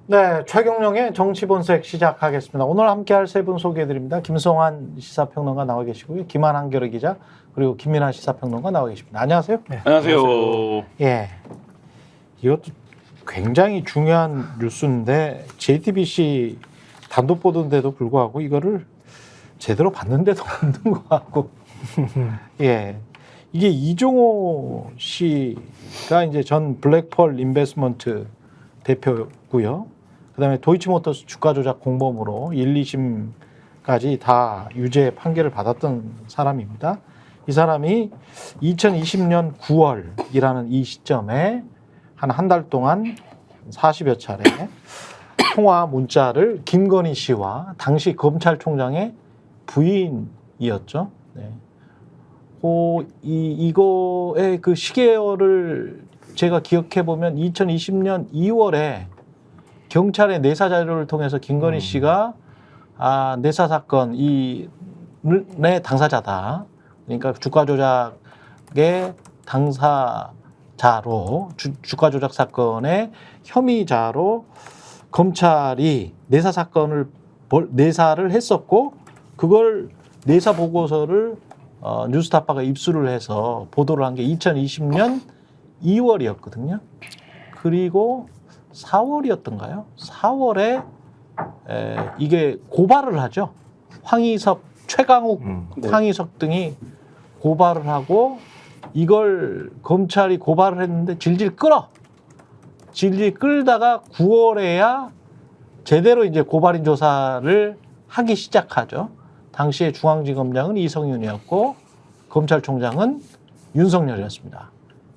네, 최경영의 정치본색 시작하겠습니다. 오늘 함께할 세 분 소개해드립니다. 김성환 시사평론가 나와 계시고요. 김한 한겨레 기자 그리고 김민아 시사평론가 나와 계십니다. 안녕하세요. 네, 안녕하세요. 예, 이것도 굉장히 중요한 뉴스인데 JTBC 단독 보도인데도 불구하고 이거를 제대로 봤는데도 없는 것 같고 예, 이게 이종호 씨가 이제 전 블랙펄 인베스먼트 대표고요. 그다음에 도이치모터스 주가 조작 공범으로 1, 2심까지 다 유죄 판결을 받았던 사람입니다. 이 사람이 2020년 9월이라는 이 시점에 한 달 동안 40여 차례 통화 문자를 김건희 씨와 당시 검찰총장의 부인이었죠. 네. 이거의 그 시계열을 제가 기억해 보면 2020년 2월에 경찰의 내사 자료를 통해서 김건희 씨가 내사 사건 의 당사자다. 그러니까 주가 조작의 당사자로 주가 조작 사건의 혐의자로 검찰이 내사 사건을 내사를 했었고 그걸 내사 보고서를 뉴스타파가 입수를 해서 보도를 한 게 2020년 2월이었거든요. 그리고 4월이었던가요? 4월에 이게 고발을 하죠. 황희섭, 최강욱, 황희섭 등이 고발을 하고 이걸 검찰이 고발을 했는데 질질 끌다가 9월에야 제대로 이제 고발인 조사를 하기 시작하죠. 당시에 중앙지검장은 이성윤이었고 검찰총장은 윤석열이었습니다.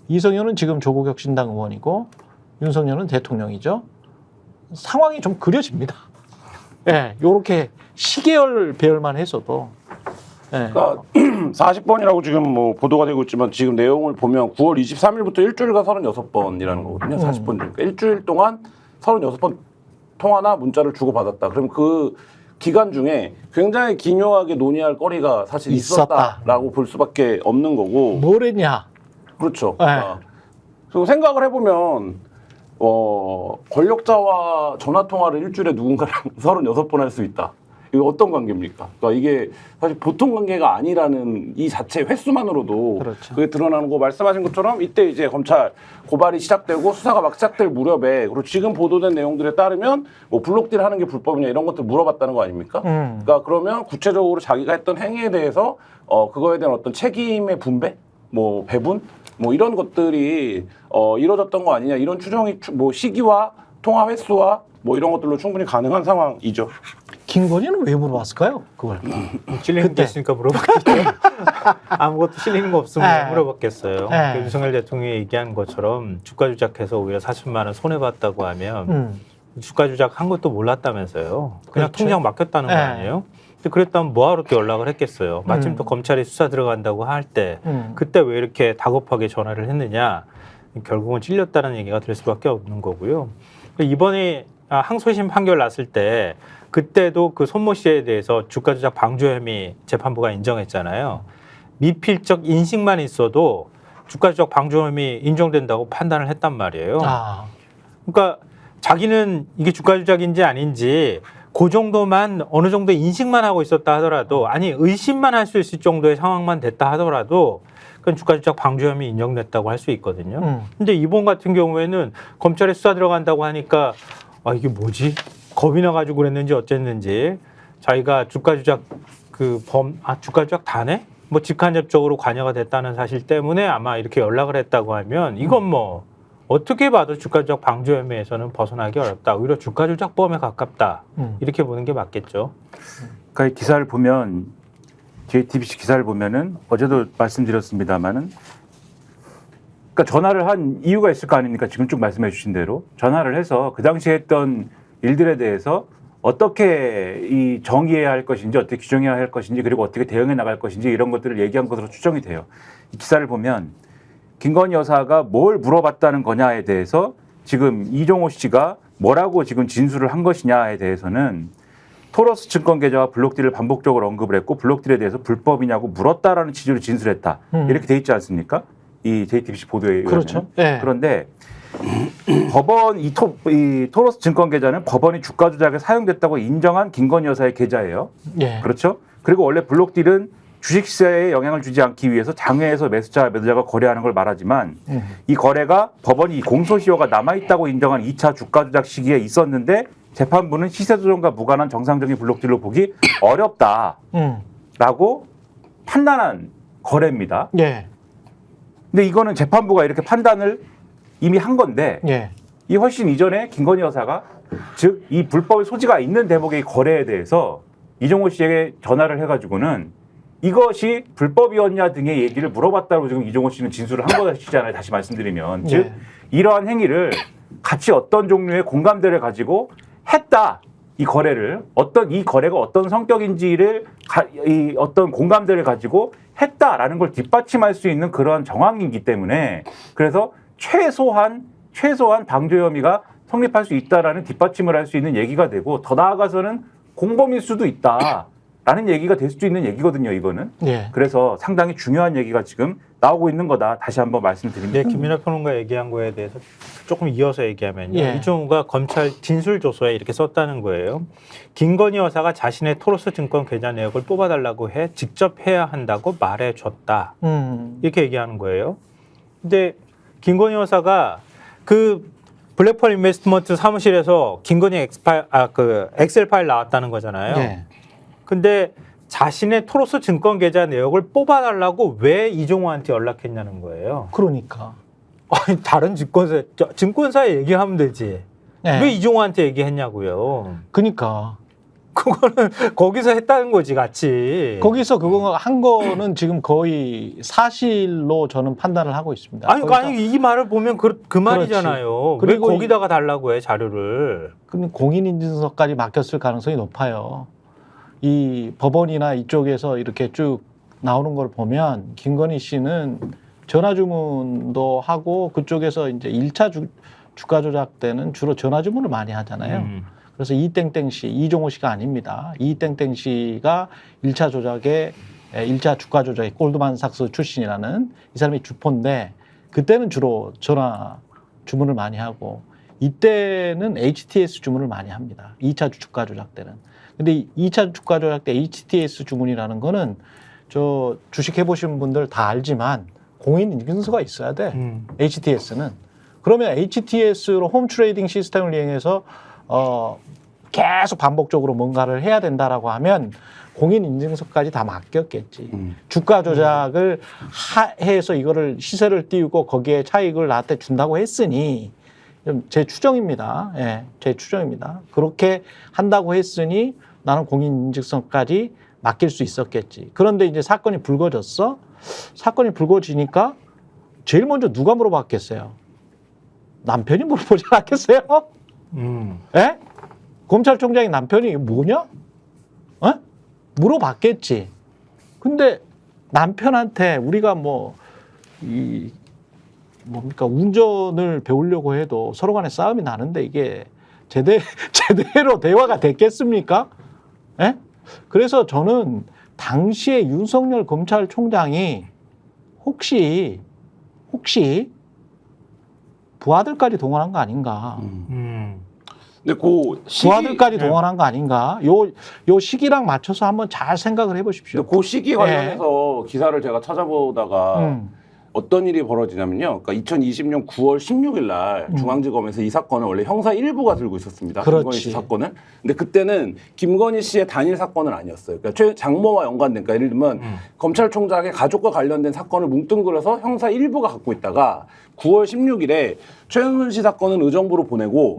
이성윤은 지금 조국혁신당 의원이고 윤석열은 대통령이죠. 상황이 좀 그려집니다. 예, 요렇게 시계열 배열만 했어도. 예. 그러니까 40번이라고 지금 뭐 보도가 되고 있지만 지금 내용을 보면 9월 23일부터 일주일간 36번이라는 거거든요. 40번 그러니까 일주일 동안 36번 통화나 문자를 주고받았다. 그럼 그 기간 중에 굉장히 기묘하게 논의할 거리가 사실 있었다라고 볼 수밖에 없는 거고. 뭘 했냐? 그렇죠. 그리고 생각을 해보면 권력자와 전화 통화를 일주일에 누군가랑 36번 할 수 있다. 이거 어떤 관계입니까? 그러니까 이게 사실 보통 관계가 아니라는 이 자체 횟수만으로도 그렇죠. 그게 드러나는 거 말씀하신 것처럼 이때 이제 검찰 고발이 시작되고 수사가 막 시작될 무렵에 그리고 지금 보도된 내용들에 따르면 뭐 블록딜 하는 게 불법이냐 이런 것들 물어봤다는 거 아닙니까? 그러니까 그러면 구체적으로 자기가 했던 행위에 대해서 그거에 대한 어떤 책임의 분배, 뭐 배분, 뭐 이런 것들이 이루어졌던 거 아니냐 이런 추정이 뭐 시기와 통화 횟수와 뭐 이런 것들로 충분히 가능한 상황이죠. 김건희는 왜 물어봤을까요? 그걸. 실리는 게 있으니까 물어봤겠죠. 아무것도 실리는 거 없으면 네. 물어봤겠어요. 네. 그 윤석열 대통령이 얘기한 것처럼 주가 조작해서 오히려 40만 원 손해봤다고 하면 주가 조작 한 것도 몰랐다면서요. 그냥 그렇죠. 통장 맡겼다는 거 네. 아니에요? 근데 그랬다면 뭐하러 이렇게 연락을 했겠어요. 마침 또 검찰이 수사 들어간다고 할 때 그때 왜 이렇게 다급하게 전화를 했느냐. 결국은 찔렸다는 얘기가 될 수밖에 없는 거고요. 이번에 항소심 판결 났을 때 그때도 그 손모 씨에 대해서 주가 조작 방조 혐의 재판부가 인정했잖아요. 미필적 인식만 있어도 주가 조작 방조 혐의 인정된다고 판단을 했단 말이에요. 그러니까 자기는 이게 주가 조작인지 아닌지 그 정도만 어느 정도 인식만 하고 있었다 하더라도 아니 의심만 할 수 있을 정도의 상황만 됐다 하더라도 그건 주가 조작 방조 혐의 인정됐다고 할 수 있거든요. 근데 이번 같은 경우에는 검찰에 수사 들어간다고 하니까 이게 뭐지? 겁이 나가지고 그랬는지 어쨌는지 자기가 주가 조작 주가 조작 다네? 뭐 직간접적으로 관여가 됐다는 사실 때문에 아마 이렇게 연락을 했다고 하면 이건 뭐 어떻게 봐도 주가 조작 방조 혐의에서는 벗어나기 어렵다. 오히려 주가 조작범에 가깝다. 이렇게 보는 게 맞겠죠. 그러니까 이 기사를 보면 JTBC 기사를 보면은 어제도 말씀드렸습니다마는 그러니까 전화를 한 이유가 있을 거 아닙니까? 지금 쭉 말씀해 주신 대로 전화를 해서 그 당시에 했던 일들에 대해서 어떻게 이 정의해야 할 것인지 어떻게 규정해야 할 것인지 그리고 어떻게 대응해 나갈 것인지 이런 것들을 얘기한 것으로 추정이 돼요. 이 기사를 보면 김건희 여사가 뭘 물어봤다는 거냐에 대해서 지금 이종호 씨가 뭐라고 지금 진술을 한 것이냐에 대해서는 토러스 증권 계좌와 블록딜을 반복적으로 언급을 했고 블록딜에 대해서 불법이냐고 물었다라는 취지로 진술했다. 이렇게 돼 있지 않습니까? 이 JTBC 보도에 의하면. 그렇죠. 네. 그런데 법원 이 토로스 증권 계좌는 법원이 주가 조작에 사용됐다고 인정한 김건희 여사의 계좌예요. 예. 그렇죠? 그리고 원래 블록딜은 주식시세에 영향을 주지 않기 위해서 장외에서 매수자, 매도자가 거래하는 걸 말하지만 이 거래가 법원이 공소시효가 남아있다고 인정한 2차 주가 조작 시기에 있었는데 재판부는 시세 조정과 무관한 정상적인 블록딜로 보기 어렵다라고 판단한 거래입니다. 예. 근데 이거는 재판부가 이렇게 판단을 이미 한 건데 예. 이 훨씬 이전에 김건희 여사가 즉 이 불법의 소지가 있는 대목의 거래에 대해서 이종호 씨에게 전화를 해가지고는 이것이 불법이었냐 등의 얘기를 물어봤다고 지금 이종호 씨는 진술을 한 것이잖아요. 다시 말씀드리면 즉 예. 이러한 행위를 같이 어떤 종류의 공감대를 가지고 했다. 이 거래를 이 거래가 어떤 성격인지를 이 어떤 공감대를 가지고 했다라는 걸 뒷받침할 수 있는 그러한 정황이기 때문에 그래서 최소한 방조 혐의가 성립할 수 있다라는 뒷받침을 할 수 있는 얘기가 되고 더 나아가서는 공범일 수도 있다라는 얘기가 될 수도 있는 얘기거든요. 이거는. 예. 그래서 상당히 중요한 얘기가 지금 나오고 있는 거다. 다시 한번 말씀드립니다. 네, 김민하 평론가 얘기한 거에 대해서 조금 이어서 얘기하면요. 예. 이종우가 검찰 진술조서에 이렇게 썼다는 거예요. 김건희 여사가 자신의 토로스 증권 계좌 내역을 뽑아달라고 해 직접 해야 한다고 말해줬다. 이렇게 얘기하는 거예요. 근데 김건희 여사가 그 블랙펄 인베스트먼트 사무실에서 김건희 엑셀 파일 나왔다는 거잖아요. 예. 근데 자신의 토로스 증권 계좌 내역을 뽑아달라고 왜 이종호한테 연락했냐는 거예요. 그러니까. 아니, 다른 증권사에 얘기하면 되지. 예. 왜 이종호한테 얘기했냐고요. 그러니까. 그거는 거기서 했다는 거지, 같이. 거기서 그거 한 거는 지금 거의 사실로 저는 판단을 하고 있습니다. 아니 이 말을 보면 그 말이잖아요. 그리고 왜 거기다가 달라고 해, 자료를. 그럼 공인인증서까지 맡겼을 가능성이 높아요. 이 법원이나 이쪽에서 이렇게 쭉 나오는 걸 보면 김건희 씨는 전화 주문도 하고 그쪽에서 이제 1차 주가 조작 때는 주로 전화 주문을 많이 하잖아요. 그래서 이땡땡 씨, 이종호 씨가 아닙니다. 이땡땡 씨가 1차 조작에 1차 주가 조작의 골드만삭스 출신이라는 이 사람이 주포인데 그때는 주로 전화 주문을 많이 하고 이때는 HTS 주문을 많이 합니다. 2차 주가 조작 때는. 근데 2차 주가 조작 때 HTS 주문이라는 거는 저 주식 해보신 분들 다 알지만 공인인증서가 있어야 돼. HTS는. 그러면 HTS로 홈 트레이딩 시스템을 이용해서 계속 반복적으로 뭔가를 해야 된다라고 하면 공인인증서까지 다 맡겼겠지. 주가 조작을 해서 이거를 시세를 띄우고 거기에 차익을 나한테 준다고 했으니 제 추정입니다. 예, 제 추정입니다. 그렇게 한다고 했으니 나는 공인인증서까지 맡길 수 있었겠지. 그런데 이제 사건이 불거졌어. 사건이 불거지니까 제일 먼저 누가 물어봤겠어요? 남편이 물어보지 않겠어요? 예? 검찰총장이 남편이 뭐냐? 어? 물어봤겠지. 근데 남편한테 우리가 운전을 배우려고 해도 서로 간에 싸움이 나는데 이게 제대로 대화가 됐겠습니까? 예? 그래서 저는 당시에 윤석열 검찰총장이 혹시 부하들까지 동원한 거 아닌가? 근데 그 부하들까지 동원한 거 아닌가? 요 시기랑 맞춰서 한번 잘 생각을 해보십시오. 그 시기 관련해서 기사를 제가 찾아보다가 어떤 일이 벌어지냐면요. 그러니까 2020년 9월 16일 날 중앙지검에서 이 사건을 원래 형사 1부가 들고 있었습니다. 그렇지. 김건희 씨 사건을. 근데 그때는 김건희 씨의 단일 사건은 아니었어요. 그러니까 장모와 연관된, 그러니까 예를 들면 검찰총장의 가족과 관련된 사건을 뭉뚱그려서 형사 1부가 갖고 있다가 9월 16일에 최은순 씨 사건은 의정부로 보내고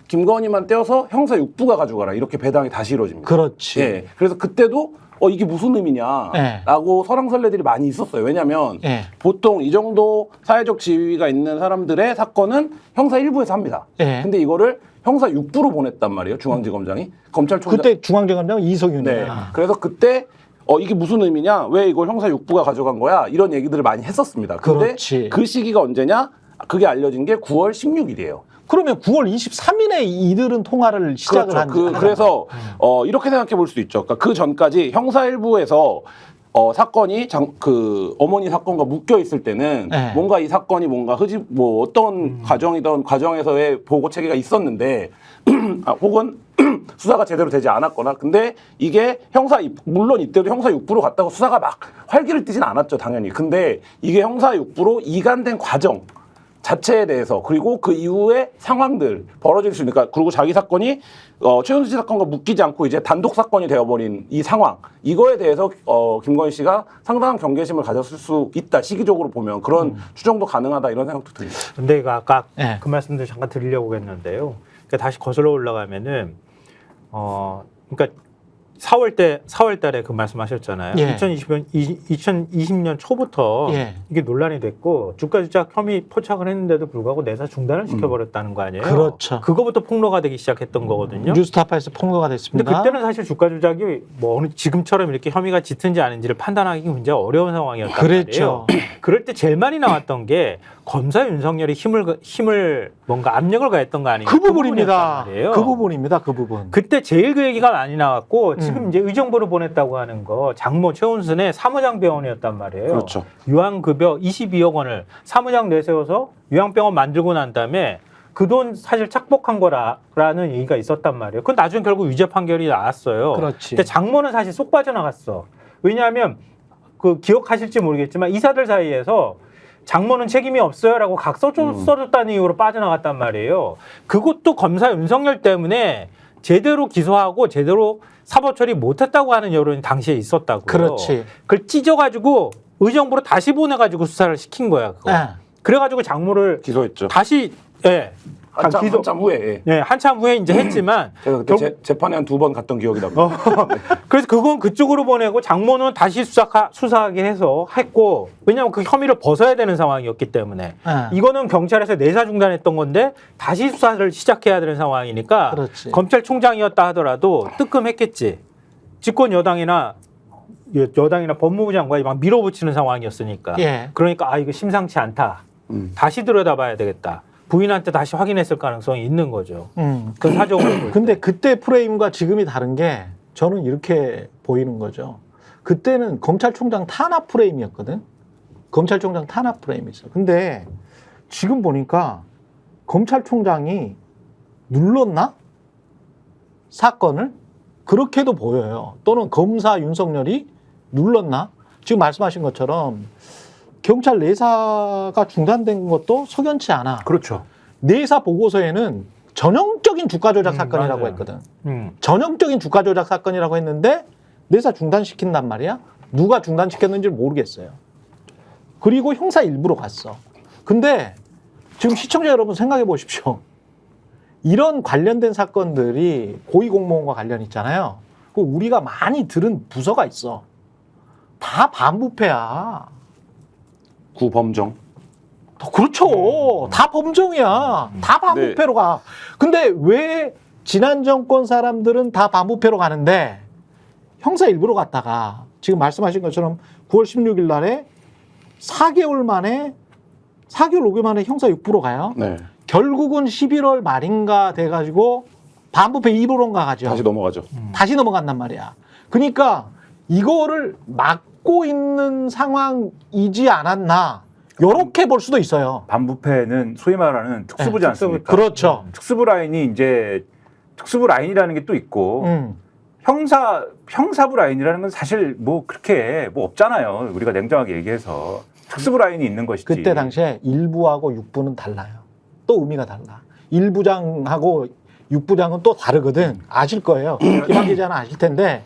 김건희만 떼어서 형사 6부가 가져가라. 이렇게 배당이 다시 이루어집니다. 그렇지. 예. 그래서 그때도 이게 무슨 의미냐라고 설왕설래들이 많이 있었어요. 왜냐하면 보통 이 정도 사회적 지위가 있는 사람들의 사건은 형사 1부에서 합니다. 근데 이거를 형사 6부로 보냈단 말이에요. 중앙지검장이. 검찰총장. 그때 중앙지검장 이석윤이야. 네. 그래서 그때 이게 무슨 의미냐? 왜 이걸 형사 6부가 가져간 거야? 이런 얘기들을 많이 했었습니다. 근데 그렇지. 그 시기가 언제냐? 그게 알려진 게 9월 16일이에요. 그러면 9월 23일에 이들은 통화를 시작을 그렇죠. 그래서 이렇게 생각해 볼 수 있죠. 그러니까 그 전까지 형사 1부에서 사건이 그 어머니 사건과 묶여 있을 때는 네. 뭔가 이 사건이 뭔가 뭐 어떤 과정이던 과정에서의 보고 체계가 있었는데 혹은 수사가 제대로 되지 않았거나 근데 이게 물론 이때도 형사 6부로 갔다고 수사가 막 활기를 띠진 않았죠 당연히. 근데 이게 형사 6부로 이관된 과정 자체에 대해서 그리고 그 이후의 상황들 벌어질 수 있으니까 그리고 자기 사건이 최은수 씨 사건과 묶이지 않고 이제 단독 사건이 되어버린 이 상황 이거에 대해서 김건희 씨가 상당한 경계심을 가졌을 수 있다 시기적으로 보면 그런 추정도 가능하다 이런 생각도 듭니다. 근데 이거 아까 네. 그 말씀도 잠깐 드리려고 했는데요. 그러니까 다시 거슬러 올라가면은 그러니까 4월 달에 그 말씀하셨잖아요. 예. 2020년 초부터 예. 이게 논란이 됐고 주가 조작 혐의 포착을 했는데도 불구하고 내사 중단을 시켜버렸다는 거 아니에요? 그렇죠. 그거부터 폭로가 되기 시작했던 거거든요. 뉴스타파에서 폭로가 근데 됐습니다. 그때는 사실 주가 조작이 뭐 어느 지금처럼 이렇게 혐의가 짙은지 아닌지를 판단하기 굉장히 어려운 상황이었단 그랬죠. 말이에요. 그럴 때 제일 많이 나왔던 게 검사 윤석열이 힘을 뭔가 압력을 가했던 거 아니에요? 그 부분입니다. 말이에요. 그 부분입니다. 그 부분. 그때 제일 그 얘기가 많이 나왔고 지금 이제 의정부로 보냈다고 하는 거 장모 최은순의 사무장 병원이었단 말이에요. 그렇죠. 유한급여 22억 원을 사무장 내세워서 요양병원 만들고 난 다음에 그 돈 사실 착복한 거라는 얘기가 있었단 말이에요. 그건 나중에 결국 유죄 판결이 나왔어요. 그렇지. 근데 장모는 사실 쏙 빠져나갔어. 왜냐하면 그 기억하실지 모르겠지만 이사들 사이에서 장모는 책임이 없어요라고 써줬다는 이유로 빠져나갔단 말이에요. 그것도 검사 윤석열 때문에 제대로 기소하고 제대로 사법 처리 못했다고 하는 여론이 당시에 있었다고요. 그렇지. 그걸 찢어가지고 의정부로 다시 보내가지고 수사를 시킨 거야. 그거. 네. 그래가지고 장모를 기소했죠. 다시 한참 후에. 한참 후에 이제 했지만 제가 그때 재판에 한 2번 갔던 기억이 납니다. 그래서 그건 그쪽으로 보내고 장모는 다시 수사하게 해서 했고 왜냐하면 그 혐의를 벗어야 되는 상황이었기 때문에 네. 이거는 경찰에서 내사 중단했던 건데 다시 수사를 시작해야 되는 상황이니까 그렇지. 검찰총장이었다 하더라도 뜨끔했겠지. 집권 여당이나 법무부 장관이 막 밀어붙이는 상황이었으니까. 예. 그러니까 이거 심상치 않다. 다시 들여다봐야 되겠다. 부인한테 다시 확인했을 가능성이 있는 거죠. 그 사정으로. 근데 그때 프레임과 지금이 다른 게 저는 이렇게 보이는 거죠. 그때는 검찰총장 탄압 프레임이었거든. 검찰총장 탄압 프레임이 있어. 근데 지금 보니까 검찰총장이 눌렀나? 사건을? 그렇게도 보여요. 또는 검사 윤석열이 눌렀나? 지금 말씀하신 것처럼 경찰 내사가 중단된 것도 석연치 않아. 그렇죠. 내사 보고서에는 전형적인 주가 조작 사건이라고 맞아요. 했거든. 음. 전형적인 주가 조작 사건이라고 했는데 내사 중단시킨단 말이야. 누가 중단시켰는지 모르겠어요. 그리고 형사 일부로 갔어. 근데 지금 시청자 여러분 생각해 보십시오. 이런 관련된 사건들이 고위공무원과 관련 있잖아요. 그 우리가 많이 들은 부서가 있어. 다 반부패야. 구범정. 그렇죠. 다 범정이야. 다 반부패로 가. 근데 왜 지난 정권 사람들은 다 반부패로 가는데 형사 일부로 갔다가 지금 말씀하신 것처럼 9월 16일 날에 4개월 5개월 만에 형사 6부로 가요. 네. 결국은 11월 말인가 돼가지고 반부패 2부로인가 가죠. 다시 넘어가죠. 다시 넘어간단 말이야. 그러니까 이거를 막고 있는 상황이지 않았나. 요렇게 볼 수도 있어요. 반부패는 소위 말하는 특수부지 네, 않습니까? 그렇죠. 특수부 라인이 이제 특수부 라인이라는 게 또 있고 형사부 라인이라는 건 사실 뭐 그렇게 뭐 없잖아요. 우리가 냉정하게 얘기해서 특수부 라인이 있는 것이지. 그때 당시에 1부하고 6부는 달라요. 또 의미가 달라. 1부장하고 6부장은 또 다르거든. 아실 거예요. 김한 기자는 아실 텐데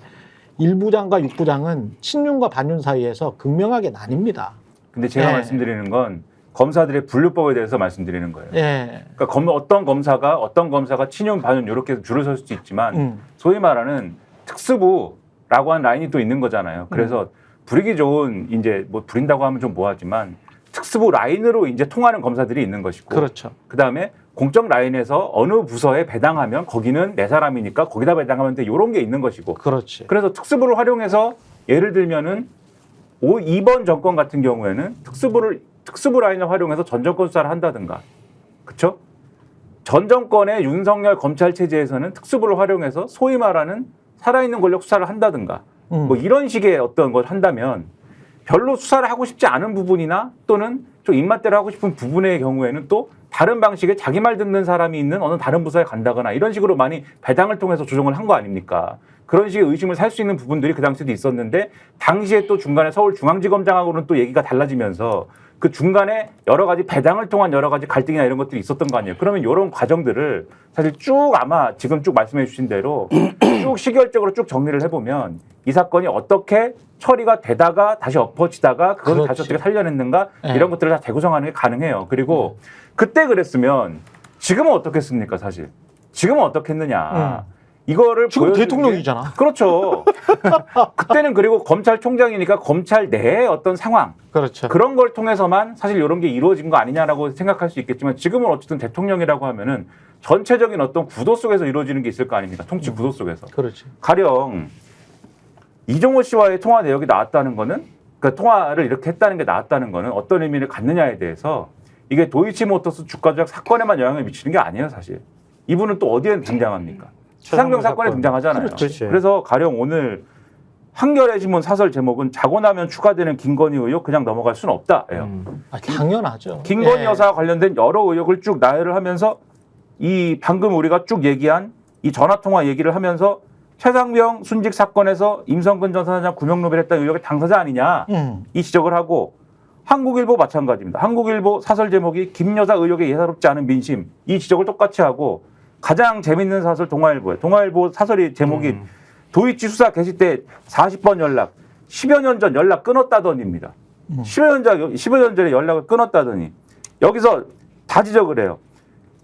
1부장과 6부장은 친윤과 반윤 사이에서 극명하게 나뉩니다. 근데 제가 예. 말씀드리는 건 검사들의 분류법에 대해서 말씀드리는 거예요. 예. 그러니까 어떤 검사가 친윤, 반윤 이렇게 줄을 설 수도 있지만 소위 말하는 특수부라고 하는 라인이 또 있는 거잖아요. 그래서 부리기 좋은 이제 뭐 부린다고 하면 좀 뭐하지만 특수부 라인으로 이제 통하는 검사들이 있는 것이고, 그렇죠. 그 다음에 공적 라인에서 어느 부서에 배당하면 거기는 내 사람이니까 거기다 배당하면 돼 이런 게 있는 것이고, 그렇지. 그래서 특수부를 활용해서 예를 들면은 2번 정권 같은 경우에는 특수부 라인을 활용해서 전 정권 수사를 한다든가, 그렇죠? 전 정권의 윤석열 검찰 체제에서는 특수부를 활용해서 소위 말하는 살아있는 권력 수사를 한다든가 뭐 이런 식의 어떤 걸 한다면 별로 수사를 하고 싶지 않은 부분이나 또는 좀 입맛대로 하고 싶은 부분의 경우에는 또 다른 방식의 자기 말 듣는 사람이 있는 어느 다른 부서에 간다거나 이런 식으로 많이 배당을 통해서 조정을 한 거 아닙니까? 그런 식의 의심을 살 수 있는 부분들이 그 당시에도 있었는데 당시에 또 중간에 서울중앙지검장하고는 또 얘기가 달라지면서 그 중간에 여러 가지 배당을 통한 여러 가지 갈등이나 이런 것들이 있었던 거 아니에요. 그러면 이런 과정들을 사실 쭉 아마 지금 쭉 말씀해 주신 대로 쭉 시결적으로 쭉 정리를 해보면 이 사건이 어떻게 처리가 되다가 다시 엎어지다가 그걸 그렇지. 다시 어떻게 살려냈는가 네. 이런 것들을 다 재구성하는 게 가능해요. 그리고 그때 그랬으면 지금은 어떻겠습니까 사실. 지금은 어떻겠느냐. 이거를 지금 보여주는 대통령이잖아. 게, 그렇죠. 그때는 그리고 검찰총장이니까 검찰 내의 어떤 상황 그렇죠. 그런 걸 통해서만 사실 이런 게 이루어진 거 아니냐라고 생각할 수 있겠지만 지금은 어쨌든 대통령이라고 하면은 전체적인 어떤 구도 속에서 이루어지는 게 있을 거 아닙니까? 통치 구도 속에서. 그렇지. 가령 이종호 씨와의 통화 내역이 나왔다는 거는 그 통화를 이렇게 했다는 게 나왔다는 거는 어떤 의미를 갖느냐에 대해서 이게 도이치모터스 주가 조작 사건에만 영향을 미치는 게 아니에요, 사실. 이분은 또 어디에 등장합니까? 최상병 사건에 등장하잖아요. 그렇지. 그래서 가령 오늘 한겨레 신문 사설 제목은 자고 나면 추가되는 김건희 의혹 그냥 넘어갈 수는 없다예요. 아, 당연하죠. 김건희 예. 여사와 관련된 여러 의혹을 쭉 나열을 하면서 이 방금 우리가 쭉 얘기한 이 전화통화 얘기를 하면서 최상병 순직 사건에서 임성근 전 사장 구명로벨했다는 의혹의 당사자 아니냐 이 지적을 하고 한국일보 마찬가지입니다. 한국일보 사설 제목이 김 여사 의혹에 예사롭지 않은 민심 이 지적을 똑같이 하고 가장 재밌는 사설 동아일보예요. 동아일보 사설이 제목이 도이치 수사 개시 때 40번 연락 10여 년 전 연락 끊었다더니입니다. 10여 년 전에 연락을 끊었다더니 여기서 다 지적을 해요.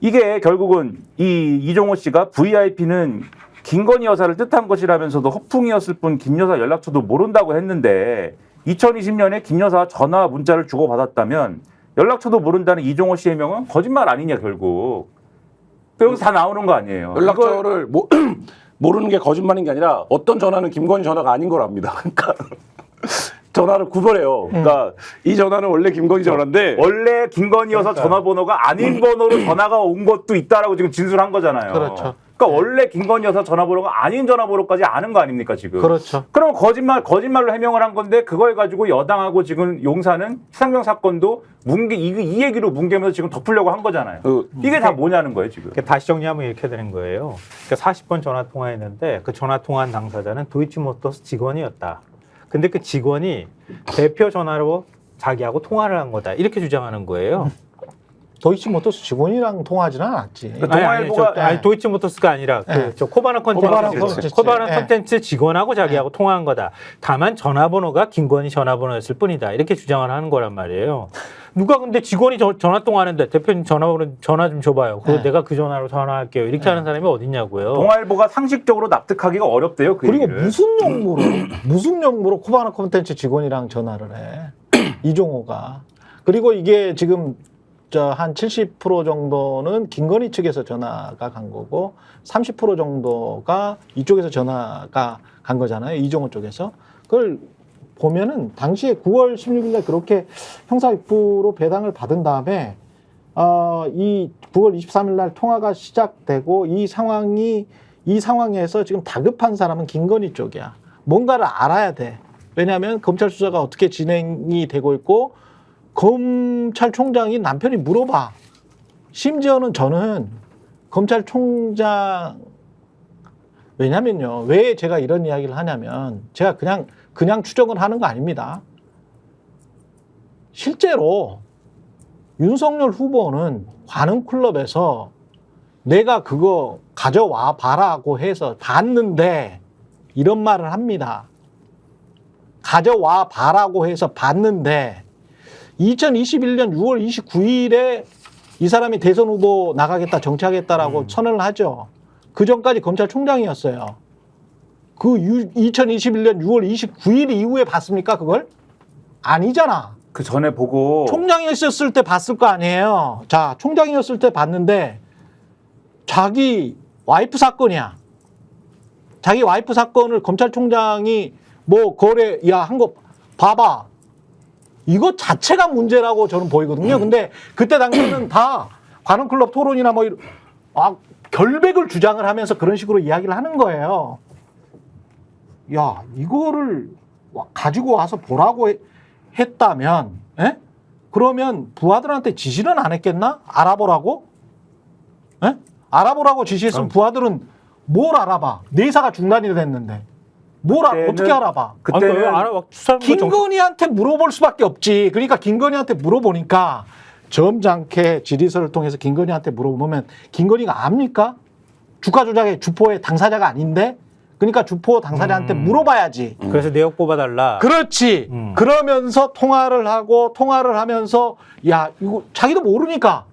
이게 결국은 이 이종호 씨가 VIP는 김건희 여사를 뜻한 것이라면서도 허풍이었을 뿐 김 여사 연락처도 모른다고 했는데 2020년에 김 여사와 전화와 문자를 주고받았다면 연락처도 모른다는 이종호 씨의 명은 거짓말 아니냐 결국. 여기서 다 나오는 거 아니에요. 연락처를 모르는 게 거짓말인 게 아니라 어떤 전화는 김건희 전화가 아닌 걸 압니다. 그러니까 전화를 구별해요. 그러니까 이 전화는 원래 김건희 전화인데 원래 김건희 여사 전화번호가 아닌 번호로 전화가 온 것도 있다라고 지금 진술한 거잖아요. 그렇죠. 그러니까 원래 김건희 여사 전화번호가 아닌 전화번호까지 아는 거 아닙니까 지금? 그렇죠. 그럼 거짓말로 해명을 한 건데 그걸 가지고 여당하고 지금 용사는 최상병 사건도 이 얘기로 뭉개면서 지금 덮으려고 한 거잖아요. 이게 다 뭐냐는 거예요 지금. 그러니까 다시 정리하면 이렇게 되는 거예요. 그러니까 40번 전화 통화했는데 그 전화 통화한 당사자는 도이치모터스 직원이었다. 근데 그 직원이 대표 전화로 자기하고 통화를 한 거다. 이렇게 주장하는 거예요. 도이치모터스 직원이랑 통화하지는 않았지. 그 동아일보가 아니 도이치모터스가 아니라 네. 저 코바나 코바나 컨텐츠 컨텐츠. 코바나 네. 컨텐츠 직원하고 자기하고 통화한 거다. 다만 전화번호가 김건희 전화번호였을 뿐이다. 이렇게 주장을 하는 거란 말이에요. 누가 근데 직원이 전화 통화하는데 대표님 전화 좀 줘봐요. 그리고 네. 내가 그 전화로 전화할게요. 이렇게 하는 사람이 어딨냐고요. 동아일보가 상식적으로 납득하기가 어렵대요. 그 그리고 얘기를. 무슨 용무로 코바나 콘텐츠 직원이랑 전화를 해. 이종호가. 그리고 이게 지금 한 70% 정도는 김건희 측에서 전화가 간 거고 30% 정도가 이쪽에서 전화가 간 거잖아요. 이종호 쪽에서. 그걸 보면은 당시에 9월 16일 날 그렇게 형사 입부로 배당을 받은 다음에 이 9월 23일 날 통화가 시작되고 이 상황에서 지금 다급한 사람은 김건희 쪽이야. 뭔가를 알아야 돼. 왜냐하면 검찰 수사가 어떻게 진행이 되고 있고 검찰총장이 남편이 물어봐. 심지어는 저는 검찰총장 왜냐면요. 왜 제가 이런 이야기를 하냐면 제가 그냥 추정을 하는 거 아닙니다. 실제로 윤석열 후보는 관훈클럽에서 내가 그거 가져와 봐라고 해서 봤는데 이런 말을 합니다. 가져와 봐라고 해서 봤는데 2021년 6월 29일에 이 사람이 대선 후보 나가겠다 정치하겠다라고 선언을 하죠. 그 전까지 검찰총장이었어요. 그 2021년 6월 29일 이후에 봤습니까 그걸? 아니잖아. 그 전에 보고 총장이었을 때 봤을 거 아니에요. 자, 총장이었을 때 봤는데 자기 와이프 사건이야. 자기 와이프 사건을 검찰총장이 뭐 한 거 봐봐. 이거 자체가 문제라고 저는 보이거든요. 근데 그때 당시에는 다 관훈클럽 토론이나 결백을 주장을 하면서 그런 식으로 이야기를 하는 거예요. 야, 이거를 가지고 와서 보라고 했다면, 에? 그러면 부하들한테 지시는 안 했겠나? 알아보라고? 에? 알아보라고 지시했으면 부하들은 뭘 알아봐? 내사가 중단이 됐는데. 어떻게 알아봐? 그때는 김건희한테 물어볼 수밖에 없지. 그러니까 김건희한테 물어보니까 점잖게 질의서를 통해서 김건희한테 물어보면 김건희가 압니까? 주가 조작의 주포의 당사자가 아닌데? 그러니까 주포 당사자한테 물어봐야지. 그래서 내역 뽑아달라. 그렇지. 그러면서 통화를 하면서 야, 이거 자기도 모르니까.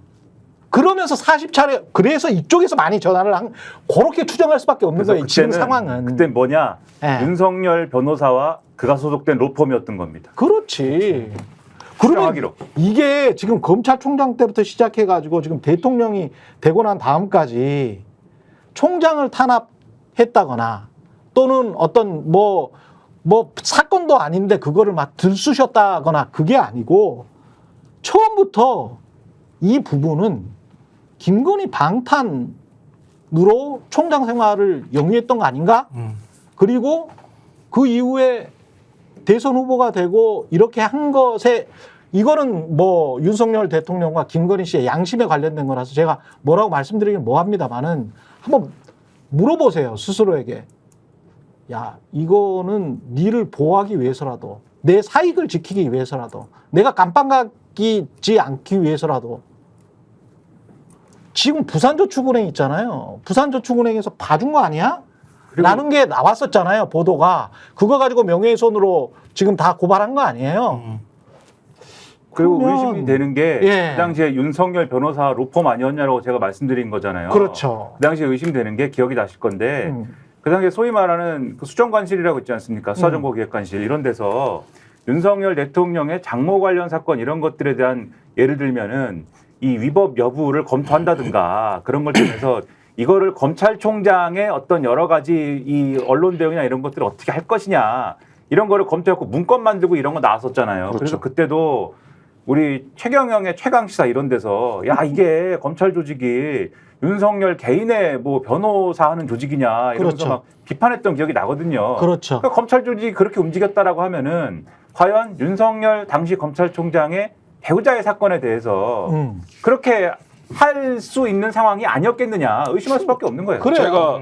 그러면서 40차례 그래서 이쪽에서 많이 전화를 그렇게 추정할 수밖에 없는 거예요. 지금 상황은. 그때 뭐냐? 네. 윤석열 변호사와 그가 소속된 로펌이었던 겁니다. 그렇지. 추정하기로. 그러면 이게 지금 검찰총장 때부터 시작해가지고 지금 대통령이 되고 난 다음까지 총장을 탄압했다거나 또는 어떤 뭐 사건도 아닌데 그거를 막 들쑤셨다거나 그게 아니고 처음부터 이 부분은 김건희 방탄으로 총장 생활을 영위했던 거 아닌가? 그리고 그 이후에 대선 후보가 되고 이렇게 한 것에 이거는 뭐 윤석열 대통령과 김건희 씨의 양심에 관련된 거라서 제가 뭐라고 말씀드리긴 뭐합니다만은 한번 물어보세요 스스로에게. 야, 이거는 니를 보호하기 위해서라도 내 사익을 지키기 위해서라도 내가 깜빵가기지 않기 위해서라도 지금 부산저축은행 있잖아요. 부산저축은행에서 봐준 거 아니야? 라는 게 나왔었잖아요. 보도가. 그거 가지고 명예훼손으로 지금 다 고발한 거 아니에요? 그리고 그러면- 의심이 되는 게 예. 그 당시에 윤석열 변호사 로펌 아니었냐라고 제가 말씀드린 거잖아요. 그렇죠. 그 당시에 의심되는 게 기억이 나실 건데 그 당시에 소위 말하는 그 수정관실이라고 있지 않습니까? 수사정보기획관실 이런 데서 윤석열 대통령의 장모 관련 사건 이런 것들에 대한 예를 들면은 이 위법 여부를 검토한다든가 그런 걸 통해서 이거를 검찰총장의 어떤 여러 가지 이 언론 대응이나 이런 것들을 어떻게 할 것이냐 이런 거를 검토하고 문건 만들고 이런 거 나왔었잖아요. 그렇죠. 그래서 그때도 우리 최경영의 최강시사 이런 데서 야 이게 검찰 조직이 윤석열 개인의 뭐 변호사 하는 조직이냐 이러면서 그렇죠. 막 비판했던 기억이 나거든요. 그렇죠. 그러니까 검찰 조직이 그렇게 움직였다라고 하면은 과연 윤석열 당시 검찰총장의 배우자의 사건에 대해서 그렇게 할 수 있는 상황이 아니었겠느냐 의심할 수밖에 없는 거예요. 그래요. 제가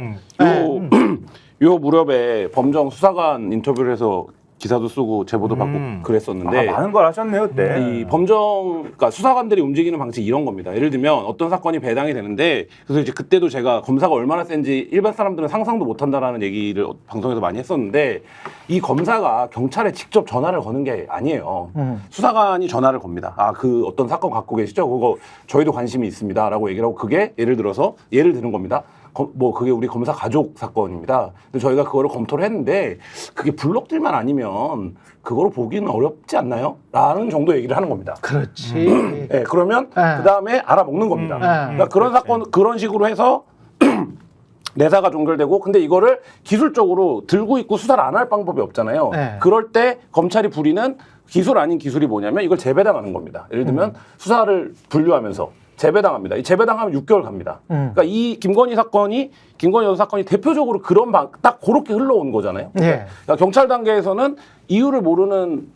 요 무렵에 범정 수사관 인터뷰를 해서 기사도 쓰고 제보도 받고 그랬었는데 많은 걸 하셨네요 그때. 이 범정, 그러니까 수사관들이 움직이는 방식이 이런 겁니다. 예를 들면 어떤 사건이 배당이 되는데, 그래서 이제 그때도 제가 검사가 얼마나 센지 일반 사람들은 상상도 못 한다라는 얘기를 방송에서 많이 했었는데, 이 검사가 경찰에 직접 전화를 거는 게 아니에요. 수사관이 전화를 겁니다. 아, 그 어떤 사건 갖고 계시죠? 그거 저희도 관심이 있습니다라고 얘기를 하고, 그게 예를 들어서 예를 드는 겁니다. 그게 우리 검사 가족 사건입니다. 근데 저희가 그거를 검토를 했는데 그게 블록들만 아니면 그거를 보기는 어렵지 않나요? 라는 정도 얘기를 하는 겁니다. 그렇지. 네, 그러면 그 다음에 알아먹는 겁니다. 그러니까 그런 사건, 그런 식으로 해서 내사가 종결되고, 근데 이거를 기술적으로 들고 있고 수사를 안 할 방법이 없잖아요. 네. 그럴 때 검찰이 부리는 기술 아닌 기술이 뭐냐면 이걸 재배당하는 겁니다. 예를 들면 수사를 분류하면서 재배당합니다. 이 재배당하면 6개월 갑니다. 그러니까 이 김건희 여사 사건이 대표적으로 그런 딱 그렇게 흘러온 거잖아요. 네. 그러니까 경찰 단계에서는 이유를 모르는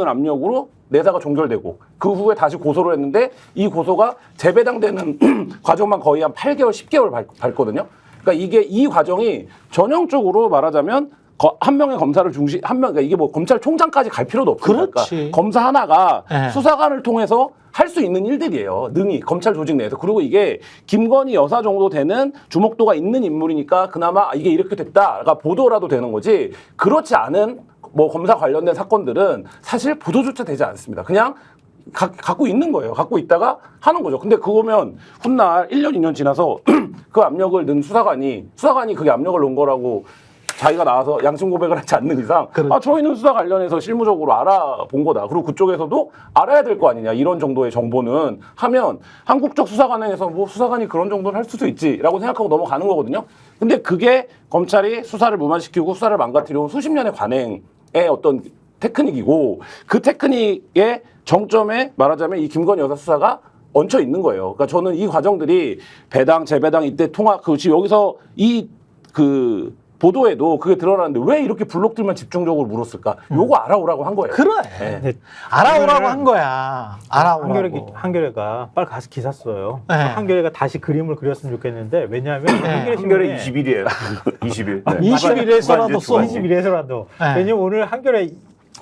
압력으로 내사가 종결되고 그 후에 다시 고소를 했는데 이 고소가 재배당되는 과정만 거의 한 8개월, 10개월 밟거든요. 그러니까 이 과정이 전형적으로 말하자면 한 명의 검사를 그러니까 이게 뭐 검찰총장까지 갈 필요도 없습니다. 그렇지. 그러니까 검사 하나가 네. 수사관을 통해서 할 수 있는 일들이에요. 능히 검찰 조직 내에서. 그리고 이게 김건희 여사 정도 되는 주목도가 있는 인물이니까 그나마 이게 이렇게 됐다가 보도라도 되는 거지, 그렇지 않은 뭐 검사 관련된 사건들은 사실 보도조차 되지 않습니다. 그냥 갖고 있는 거예요. 갖고 있다가 하는 거죠. 근데 그거면 훗날 1년, 2년 지나서 그 압력을 넣은 수사관이 그게 압력을 넣은 거라고 자기가 나와서 양심 고백을 하지 않는 이상 아, 저희는 수사 관련해서 실무적으로 알아본 거다. 그리고 그쪽에서도 알아야 될 거 아니냐. 이런 정도의 정보는 하면 한국적 수사관에서 뭐 수사관이 그런 정도는 할 수도 있지라고 생각하고 넘어가는 거거든요. 근데 그게 검찰이 수사를 무마시키고 수사를 망가뜨려온 수십 년의 관행의 어떤 테크닉이고, 그 테크닉의 정점에 말하자면 이 김건희 여사 수사가 얹혀 있는 거예요. 그러니까 저는 이 과정들이 배당, 재배당 이때 통화, 여기서 보도에도 그게 드러나는데 왜 이렇게 블록들만 집중적으로 물었을까? 요거 알아오라고 한 거예요. 그래. 네. 알아오라고 한 거야. 알아오라고. 한겨레가 빨리 가서 기사 써요. 네. 한겨레가 다시 그림을 그렸으면 좋겠는데 왜냐하면 한겨레 한겨레 신문에 20일이에요. 20일. 20일에서라도 써. 21에서라도. 네. 왜냐면 오늘 한겨레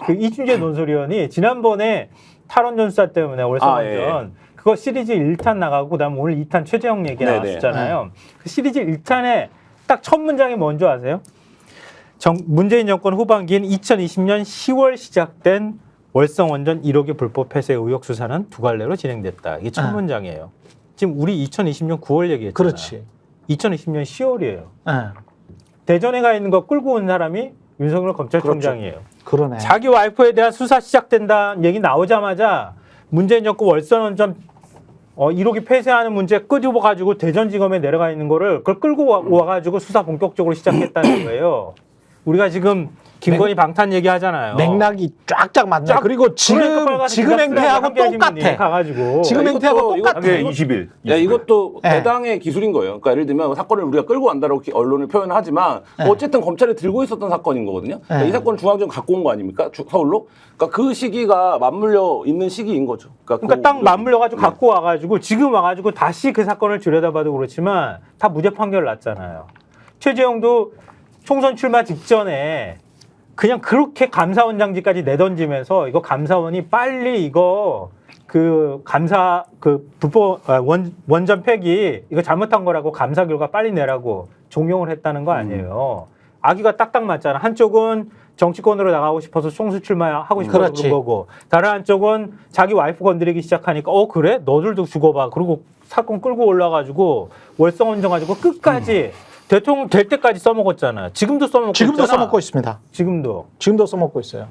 그 이준재 논설위원이 지난번에 탈원전 수사 때문에 월성원전 그거 시리즈 1탄 나가고 그다음 오늘 2탄 최재형 얘기 네네. 나왔었잖아요. 그 시리즈 1탄에 딱 첫 문장이 뭔지 아세요? 문재인 정권 후반기인 2020년 10월 시작된 월성원전 1호기 불법 폐쇄 의혹 수사는 두 갈래로 진행됐다. 이게 첫 문장이에요. 지금 우리 2020년 9월 얘기했잖아요. 그렇지. 2020년 10월이에요. 네. 대전에 가 있는 거 끌고 온 사람이 윤석열 검찰총장이에요. 그러네. 자기 와이프에 대한 수사 시작된다는 얘기 나오자마자 문재인 정권 월성원전 1호기 폐쇄하는 문제 끄집어가지고 대전지검에 내려가 있는 거를 그걸 끌고 와가지고 수사 본격적으로 시작했다는 거예요. 우리가 지금 김건희 방탄 얘기하잖아요. 맥락이 쫙쫙 맞네. 쫙- 그리고 그러니까 지금 행태하고 한겨레 신문이 똑같아. 가가지고 지금 이것도- 행태하고 이거- 똑같아. 한겨레 20일. 야, 이것도 네. 대당의 기술인 거예요. 그러니까 예를 들면 사건을 우리가 끌고 간다고 언론을 표현하지만 네. 어쨌든 검찰이 들고 있었던 사건인 거거든요. 그러니까 네. 이 사건을 중앙지검 갖고 온 거 아닙니까? 서울로? 그러니까 그 시기가 맞물려 있는 시기인 거죠. 그러니까 그- 딱 맞물려가지고 네. 갖고 와가지고 지금 와가지고 다시 그 사건을 들여다봐도 그렇지만 다 무죄 판결 났잖아요. 최재형도 총선 출마 직전에 그냥 그렇게 감사원장직까지 내던지면서 이거 감사원이 빨리 이거 그 감사 그 불법 원전 폐기 이거 잘못한 거라고 감사 결과 빨리 내라고 종용을 했다는 거 아니에요. 아기가 딱딱 맞잖아. 한쪽은 정치권으로 나가고 싶어서 총수 출마하고 싶어서 그렇지. 그런 거고 다른 한쪽은 자기 와이프 건드리기 시작하니까 그래? 너들도 죽어봐. 그리고 사건 끌고 올라가지고 월성원전 가지고 끝까지 대통령 될 때까지 써먹었잖아요. 지금도 써먹고 지금도 있잖아. 써먹고 있습니다. 지금도 써먹고 있어요.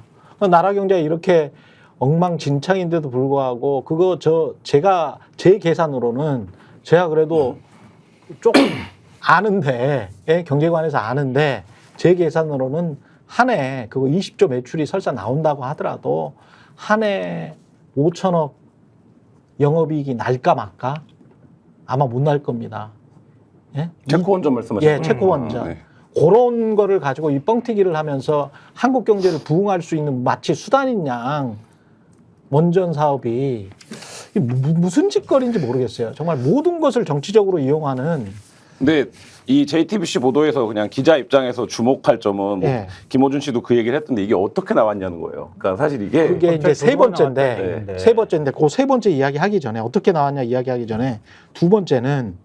나라 경제가 이렇게 엉망진창인데도 불구하고 그거 제가 제 계산으로는 제가 그래도 조금 아는데 경제관에서 아는데 제 계산으로는 한 해 그거 20조 매출이 설사 나온다고 하더라도 한 해 5천억 영업이익이 날까 말까 아마 못 날 겁니다. 예? 체코원전 말씀하시는 예, 체코원전. 네. 그런 거를 가지고 이 뻥튀기를 하면서 한국 경제를 부흥할 수 있는 마치 수단인 양 원전 사업이 무슨 짓거리인지 모르겠어요. 정말 모든 것을 정치적으로 이용하는. 근데 이 JTBC 보도에서 그냥 기자 입장에서 주목할 점은 뭐 예. 김어준 씨도 그 얘기를 했던데 이게 어떻게 나왔냐는 거예요. 그러니까 사실 이게 그게 이제 세 번째인데, 네. 세 번째인데 그 세 번째 이야기하기 전에 어떻게 나왔냐 이야기하기 전에 두 번째는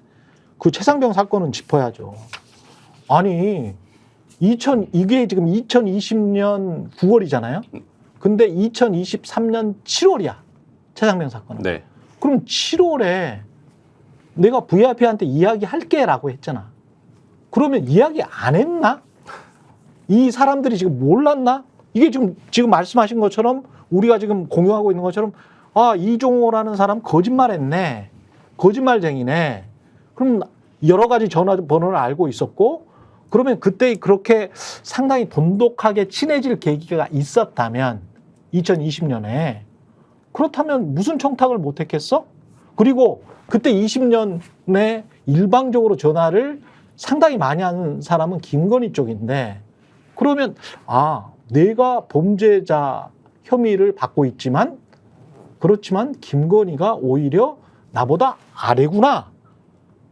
그 최상병 사건은 짚어야죠. 아니 이게 지금 2020년 9월이잖아요. 근데 2023년 7월이야. 최상병 사건은. 네. 그럼 7월에 내가 VIP한테 이야기할게라고 했잖아. 그러면 이야기 안 했나? 이 사람들이 지금 몰랐나? 이게 지금 말씀하신 것처럼 우리가 지금 공유하고 있는 것처럼 이종호라는 사람 거짓말했네. 거짓말쟁이네. 그럼 여러 가지 전화번호를 알고 있었고 그러면 그때 그렇게 상당히 돈독하게 친해질 계기가 있었다면 2020년에 그렇다면 무슨 청탁을 못했겠어? 그리고 그때 20년에 일방적으로 전화를 상당히 많이 하는 사람은 김건희 쪽인데 그러면 내가 범죄자 혐의를 받고 있지만 그렇지만 김건희가 오히려 나보다 아래구나.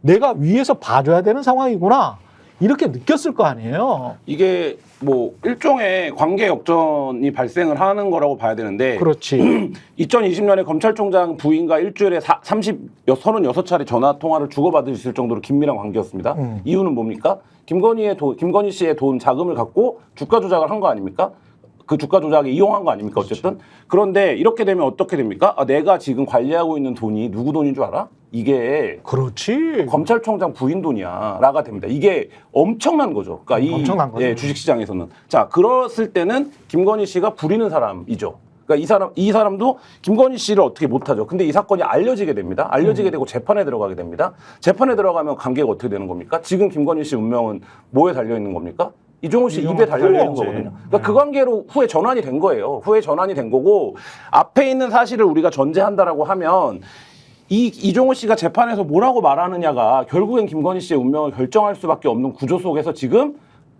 내가 위에서 봐줘야 되는 상황이구나. 이렇게 느꼈을 거 아니에요. 이게 뭐 일종의 관계 역전이 발생을 하는 거라고 봐야 되는데 그렇지. 2020년에 검찰총장 부인과 일주일에 36차례 전화 통화를 주고받을 수 있을 정도로 긴밀한 관계였습니다. 이유는 뭡니까? 김건희 씨의 돈 자금을 갖고 주가 조작을 한 거 아닙니까? 그 주가 조작에 이용한 거 아닙니까? 어쨌든. 그런데 이렇게 되면 어떻게 됩니까? 내가 지금 관리하고 있는 돈이 누구 돈인 줄 알아? 이게 그렇지. 검찰총장 부인 돈이야. 라가 됩니다. 이게 엄청난 거죠. 그러니까 엄청난 거죠. 주식시장에서는. 자, 그랬을 때는 김건희 씨가 부리는 사람이죠. 그러니까 이 사람도 김건희 씨를 어떻게 못하죠. 근데 이 사건이 알려지게 됩니다. 알려지게 되고 재판에 들어가게 됩니다. 재판에 들어가면 관계가 어떻게 되는 겁니까? 지금 김건희 씨 운명은 뭐에 달려있는 겁니까? 이종호 씨 입에 달려있는 거거든요. 그러니까 그 관계로 후에 전환이 된 거예요. 후에 전환이 된 거고 앞에 있는 사실을 우리가 전제한다라고 하면 이종호 씨가 재판에서 뭐라고 말하느냐가 결국엔 김건희 씨의 운명을 결정할 수밖에 없는 구조 속에서 지금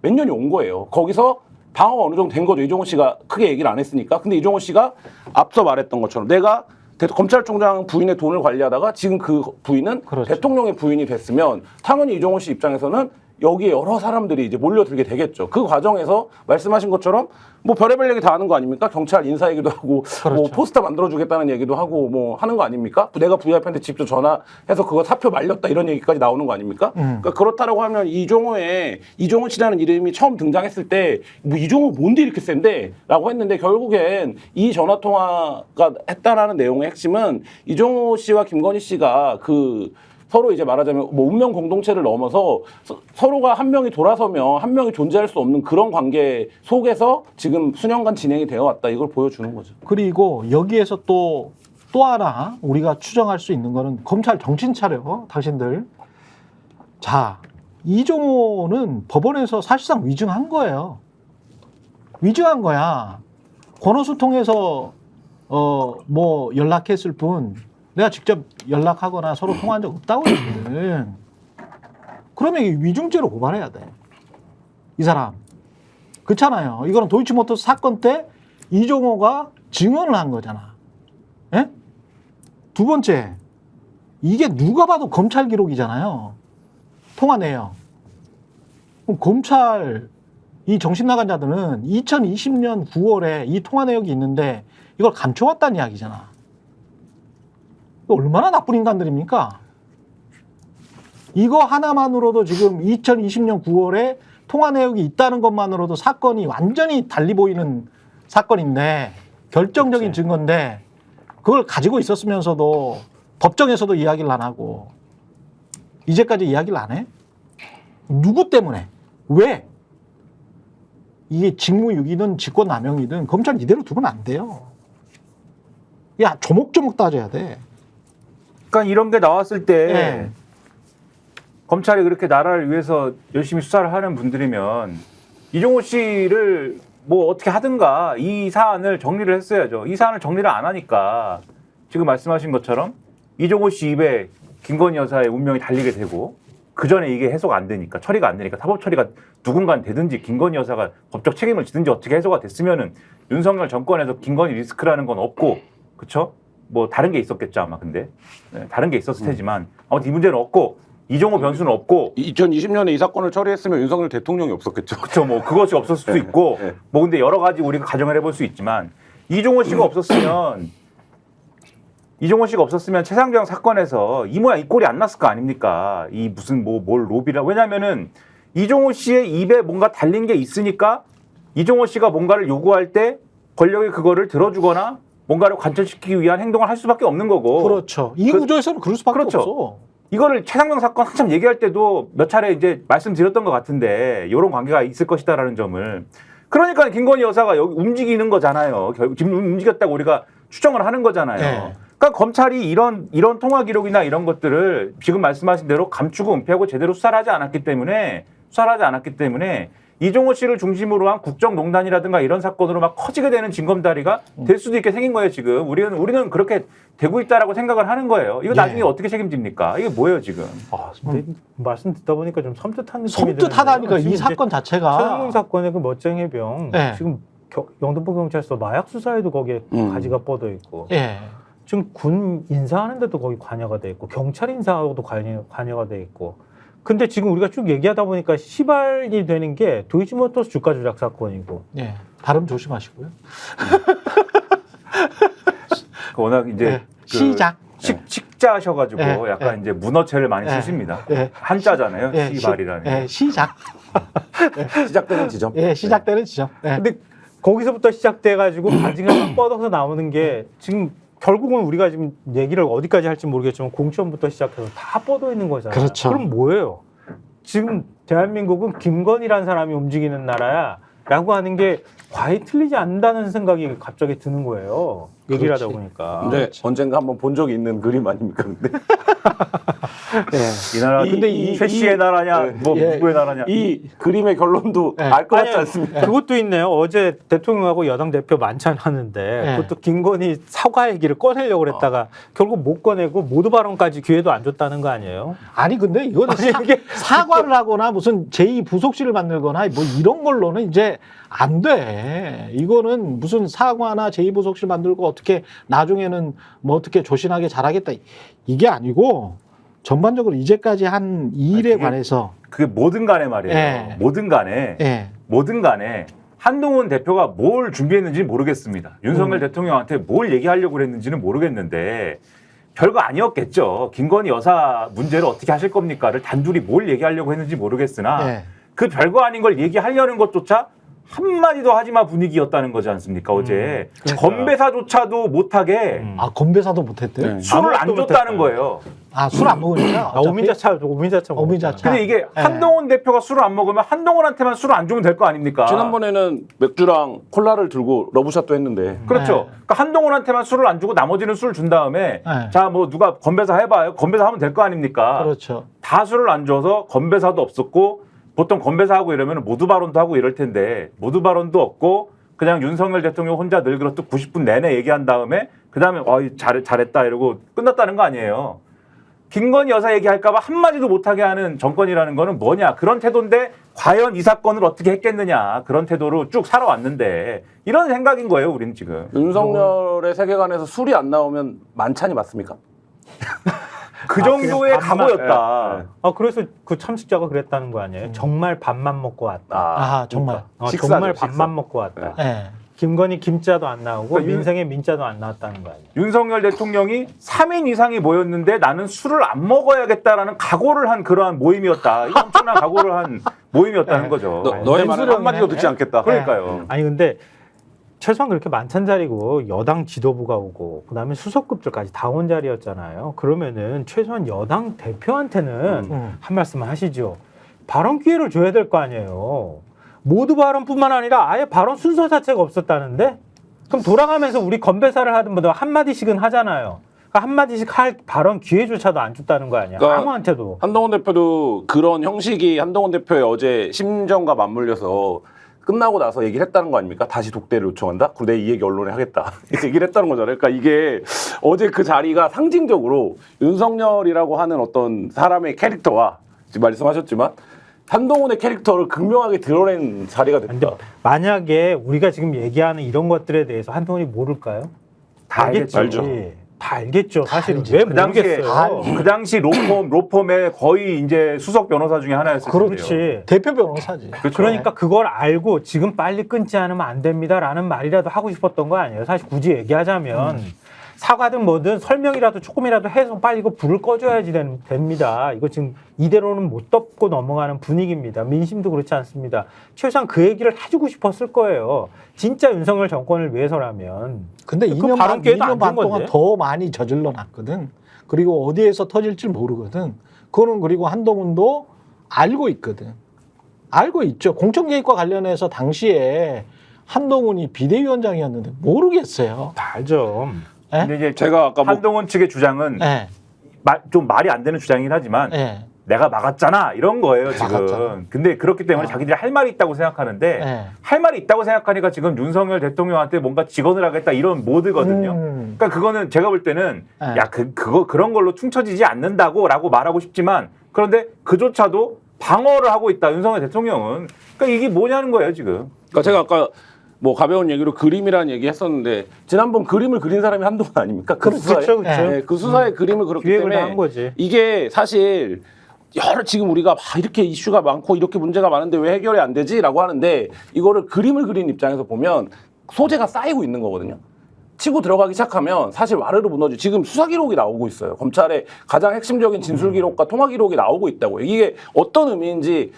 몇 년이 온 거예요. 거기서 방어가 어느 정도 된 거죠. 이종호 씨가 크게 얘기를 안 했으니까. 근데 이종호 씨가 앞서 말했던 것처럼 내가 검찰총장 부인의 돈을 관리하다가 지금 그 부인은 그렇죠. 대통령의 부인이 됐으면 당연히 이종호 씨 입장에서는 여기에 여러 사람들이 이제 몰려들게 되겠죠. 그 과정에서 말씀하신 것처럼 뭐 별의별 얘기 다 하는 거 아닙니까? 경찰 인사 얘기도 하고 그렇죠. 뭐 포스터 만들어주겠다는 얘기도 하고 뭐 하는 거 아닙니까? 내가 VIP한테 직접 전화해서 그거 사표 말렸다 이런 얘기까지 나오는 거 아닙니까? 그러니까 그렇다라고 하면 이종호 씨라는 이름이 처음 등장했을 때 뭐 이종호 뭔데 이렇게 센데? 라고 했는데 결국엔 이 전화통화가 했다라는 내용의 핵심은 이종호 씨와 김건희 씨가 서로 이제 말하자면 뭐 운명 공동체를 넘어서 서로가 한 명이 돌아서면 한 명이 존재할 수 없는 그런 관계 속에서 지금 수년간 진행이 되어 왔다. 이걸 보여주는 거죠. 그리고 여기에서 또 하나 우리가 추정할 수 있는 거는 검찰 정신 차려, 당신들. 자, 이종호는 법원에서 사실상 위증한 거예요. 위증한 거야. 권오수 통해서 뭐 연락했을 뿐 내가 직접 연락하거나 서로 통화한 적 없다고 했거든. 그러면 이 위증죄로 고발해야 돼. 이 사람. 그렇잖아요. 이거는 도이치모터스 사건 때 이종호가 증언을 한 거잖아. 예? 두 번째, 이게 누가 봐도 검찰 기록이잖아요. 통화 내용. 그럼 검찰 이 정신 나간 자들은 2020년 9월에 이 통화 내역이 있는데 이걸 감춰왔다는 이야기잖아. 얼마나 나쁜 인간들입니까? 이거 하나만으로도 지금 2020년 9월에 통화 내역이 있다는 것만으로도 사건이 완전히 달리 보이는 사건인데 결정적인 그치. 증거인데 그걸 가지고 있었으면서도 법정에서도 이야기를 안 하고 이제까지 이야기를 안 해? 누구 때문에? 왜? 이게 직무유기든 직권남용이든 검찰 이대로 두면 안 돼요. 야, 조목조목 따져야 돼. 그러니까 이런 게 나왔을 때 네. 검찰이 그렇게 나라를 위해서 열심히 수사를 하는 분들이면 이종호 씨를 뭐 어떻게 하든가 이 사안을 정리를 했어야죠. 이 사안을 정리를 안 하니까 지금 말씀하신 것처럼 이종호 씨 입에 김건희 여사의 운명이 달리게 되고 그 전에 이게 해소가 안 되니까 처리가 안 되니까 사법 처리가 누군가 되든지 김건희 여사가 법적 책임을 지든지 어떻게 해소가 됐으면은 윤석열 정권에서 김건희 리스크라는 건 없고 그렇죠? 뭐 다른 게 있었겠죠 아마 근데 네, 다른 게 있었을 테지만 아무튼 이 문제는 없고 이종호 변수는 없고 2020년에 이 사건을 처리했으면 윤석열 대통령이 없었겠죠. 그렇죠 뭐 그것이 없었을 수도 있고 네. 뭐 근데 여러 가지 우리가 가정을 해볼 수 있지만 이종호 씨가 없었으면 최상병 사건에서 이 모양 이 꼴이 안 났을 거 아닙니까? 이 무슨 뭘 로비라 왜냐면은 이종호 씨의 입에 뭔가 달린 게 있으니까 이종호 씨가 뭔가를 요구할 때 권력이 그거를 들어주거나 뭔가를 관철시키기 위한 행동을 할 수밖에 없는 거고. 그렇죠. 이 구조에서는 그럴 수밖에 그렇죠. 없어. 이거를 최상병 사건 한참 얘기할 때도 몇 차례 이제 말씀드렸던 것 같은데 이런 관계가 있을 것이다라는 점을. 그러니까 김건희 여사가 여기 움직이는 거잖아요. 지금 움직였다고 우리가 추정을 하는 거잖아요. 네. 그러니까 검찰이 이런 통화 기록이나 이런 것들을 지금 말씀하신 대로 감추고 은폐하고 제대로 수사를 하지 않았기 때문에 이종호 씨를 중심으로 한 국정농단이라든가 이런 사건으로 막 커지게 되는 징검다리가 될 수도 있게 생긴 거예요, 지금. 우리는 그렇게 되고 있다라고 생각을 하는 거예요. 이거 나중에 어떻게 책임집니까? 이게 뭐예요, 지금? 아, 근데 말씀 듣다 보니까 좀 섬뜩한 느낌이 섬뜩하다니까 드는데요. 이 사건 자체가. 최상용 사건의 그 멋쟁이 해병 네. 지금 영등포 경찰서 마약 수사에도 거기에 가지가 뻗어 있고 예. 지금 군 인사하는데도 거기 관여가 돼 있고 경찰 인사하고도 관여가 돼 있고 근데 지금 우리가 쭉 얘기하다 보니까 시발이 되는 게 도이치모터스 주가 조작 사건이고 예. 발음 조심하시고요. 워낙 이제 예. 시작. 식자셔가지고 예, 약간 이제 문어체를 많이 예, 쓰십니다. 예. 한자잖아요, 예, 시발이라는. 예, 시작. 시작되는 지점. 예, 시작되는 지점. 예. 근데 거기서부터 시작돼가지고 바지가 막 뻗어서 나오는 게 지금 결국은 우리가 지금 얘기를 어디까지 할지 모르겠지만 공천부터 시작해서 다 뻗어 있는 거잖아요. 그렇죠. 그럼 뭐예요? 지금 대한민국은 김건희라는 사람이 움직이는 나라야라고 하는 게 과히 틀리지 않는다는 생각이 갑자기 드는 거예요. 얘기를 하다 그렇지. 보니까. 근데 언젠가 한번 본 적이 있는 그림 아닙니까? 근데 이 나라 근데 최 씨의 나라냐, 뭐 예. 누구의 나라냐. 이 그림의 결론도 네. 알 것 같지 아니, 않습니까? 그것도 있네요. 어제 대통령하고 여당 대표 만찬하는데 네. 그것도 김건희 사과 얘기를 꺼내려고 그랬다가 결국 못 꺼내고 모두 발언까지 기회도 안 줬다는 거 아니에요? 아니 근데 이거는 사과를 하거나 무슨 제2부속실을 만들거나 뭐 이런 걸로는 이제 안 돼. 이거는 무슨 사과나 제2부속실 만들고 어떻게 나중에는 뭐 어떻게 조신하게 잘하겠다 이게 아니고 전반적으로 이제까지 한 이 일에 그게- 관해서 그게 뭐든 간에 말이에요. 예. 뭐든 간에 예. 뭐든 간에 한동훈 대표가 뭘 준비했는지 모르겠습니다. 윤석열 대통령한테 뭘 얘기하려고 했는지는 모르겠는데 별거 아니었겠죠. 김건희 여사 문제를 어떻게 하실 겁니까를 단둘이 뭘 얘기하려고 했는지 모르겠으나 예. 그 별거 아닌 걸 얘기하려는 것조차 한마디도 하지마 분위기였다는 거지 않습니까? 어제 그러니까. 건배사조차도 못하게 아 건배사도 못했대요. 네. 술을 안 아무것도 줬다는 못했어요. 거예요. 아 술 안 먹으니까. 아, 오민자차 먹었잖아요. 오민자차. 근데 이게 네. 한동훈 대표가 술을 안 먹으면 한동훈한테만 술을 안 주면 될 거 아닙니까? 지난번에는 맥주랑 콜라를 들고 러브샷도 했는데 그렇죠. 네. 그러니까 한동훈한테만 술을 안 주고 나머지는 술 준 다음에 네. 자 뭐 누가 건배사 해봐요. 건배사 하면 될 거 아닙니까? 그렇죠. 다 술을 안 줘서 건배사도 없었고 보통 건배사하고 이러면 모두 발언도 하고 이럴 텐데 모두 발언도 없고 그냥 윤석열 대통령 혼자 늘 그렇듯 90분 내내 얘기한 다음에 그다음에 잘했다 이러고 끝났다는 거 아니에요. 김건희 여사 얘기할까 봐 한마디도 못하게 하는 정권이라는 거는 뭐냐. 그런 태도인데 과연 이 사건을 어떻게 했겠느냐. 그런 태도로 쭉 살아왔는데 이런 생각인 거예요. 우리는 지금. 윤석열의 세계관에서 술이 안 나오면 만찬이 맞습니까? 그 그냥 정도의 밥만- 각오였다. 아 그래서 그 참석자가 그랬다는 거 아니에요? 정말 밥만 먹고 왔다. 아 정말. 식사죠, 정말 식사. 밥만 먹고 왔다. 예. 김건희 김자도 안 나오고 그러니까 민생의 민자도 안 나왔다는 거 아니에요? 윤석열 대통령이 3인 이상이 모였는데 나는 술을 안 먹어야겠다라는 각오를 한 그러한 모임이었다. 이거 엄청난 각오를 한 모임이었다는 거죠. 너의 말은 맹수령이네. 한마디도 듣지 않겠다. 그러니까요. 아니 근데 최소한 그렇게 만찬 자리고 여당 지도부가 오고 그다음에 수석급들까지 다 온 자리였잖아요. 그러면은 최소한 여당 대표한테는 한 말씀만 하시죠. 발언 기회를 줘야 될 거 아니에요. 모두 발언뿐만 아니라 아예 발언 순서 자체가 없었다는데? 그럼 돌아가면서 우리 건배사를 하든 뭐 한마디씩은 하잖아요. 그러니까 한마디씩 할 발언 기회조차도 안 줬다는 거 아니야. 그러니까 아무한테도. 한동훈 대표도 그런 형식이 한동훈 대표의 어제 심정과 맞물려서 끝나고 나서 얘기를 했다는 거 아닙니까? 다시 독대를 요청한다? 그리고 내 이 얘기 언론에 하겠다. 이렇게 얘기를 했다는 거잖아요. 그러니까 이게 어제 그 자리가 상징적으로 윤석열이라고 하는 어떤 사람의 캐릭터와 지금 말씀하셨지만 한동훈의 캐릭터를 극명하게 드러낸 자리가 근데 됐다. 만약에 우리가 지금 얘기하는 이런 것들에 대해서 한동훈이 모를까요? 다 알겠죠. 알죠. 다 알겠죠. 사실은 알지. 왜 그 당시에 모르겠어요. 그 당시 로펌의 거의 이제 수석 변호사 중에 하나였을 텐데요. 그렇지. 대표 변호사지. 그렇죠. 그러니까 그걸 알고 지금 빨리 끊지 않으면 안 됩니다라는 말이라도 하고 싶었던 거 아니에요. 사실 굳이 얘기하자면 사과든 뭐든 설명이라도 조금이라도 해서 빨리 이거 불을 꺼줘야지 됩니다. 이거 지금 이대로는 못 덮고 넘어가는 분위기입니다. 민심도 그렇지 않습니다. 최소한 그 얘기를 해주고 싶었을 거예요. 진짜 윤석열 정권을 위해서라면. 근데 그 2년 발언 반, 기회도 안 2년 반 준 동안 건데? 더 많이 저질러 놨거든. 그리고 어디에서 터질지 모르거든. 그거는 그리고 한동훈도 알고 있거든. 알고 있죠. 공천 개입과 관련해서 당시에 한동훈이 비대위원장이었는데 모르겠어요. 다 알죠. 예? 근데 이제 제가 아까 뭐 한동훈 측의 주장은 예. 좀 말이 안 되는 주장이긴 하지만 예. 내가 막았잖아 이런 거예요 지금. 막았잖아. 근데 그렇기 때문에 자기들이 할 말이 있다고 생각하는데 예. 할 말이 있다고 생각하니까 지금 윤석열 대통령한테 뭔가 직언을 하겠다 이런 모드거든요. 그러니까 그거는 제가 볼 때는 네. 야 그런 걸로 충쳐지지 않는다고라고 말하고 싶지만 그런데 그조차도 방어를 하고 있다 윤석열 대통령은. 그러니까 이게 뭐냐는 거예요 지금. 그러니까 제가 아까 뭐 가벼운 얘기로 그림이라는 얘기 했었는데 지난번 그림을 그린 사람이 한동훈 아닙니까? 그 수사에. 그렇죠, 그렇죠. 네, 그 수사의 그림을 그렸기 기획을 때문에 다 한 거지. 이게 사실 여러 지금 우리가 막 이렇게 이슈가 많고 이렇게 문제가 많은데 왜 해결이 안 되지라고 하는데 이거를 그림을 그린 입장에서 보면 소재가 쌓이고 있는 거거든요. 치고 들어가기 시작하면 사실 와르르 무너지고 지금 수사 기록이 나오고 있어요. 검찰의 가장 핵심적인 진술 기록과 통화 기록이 나오고 있다고요. 이게 어떤 의미인지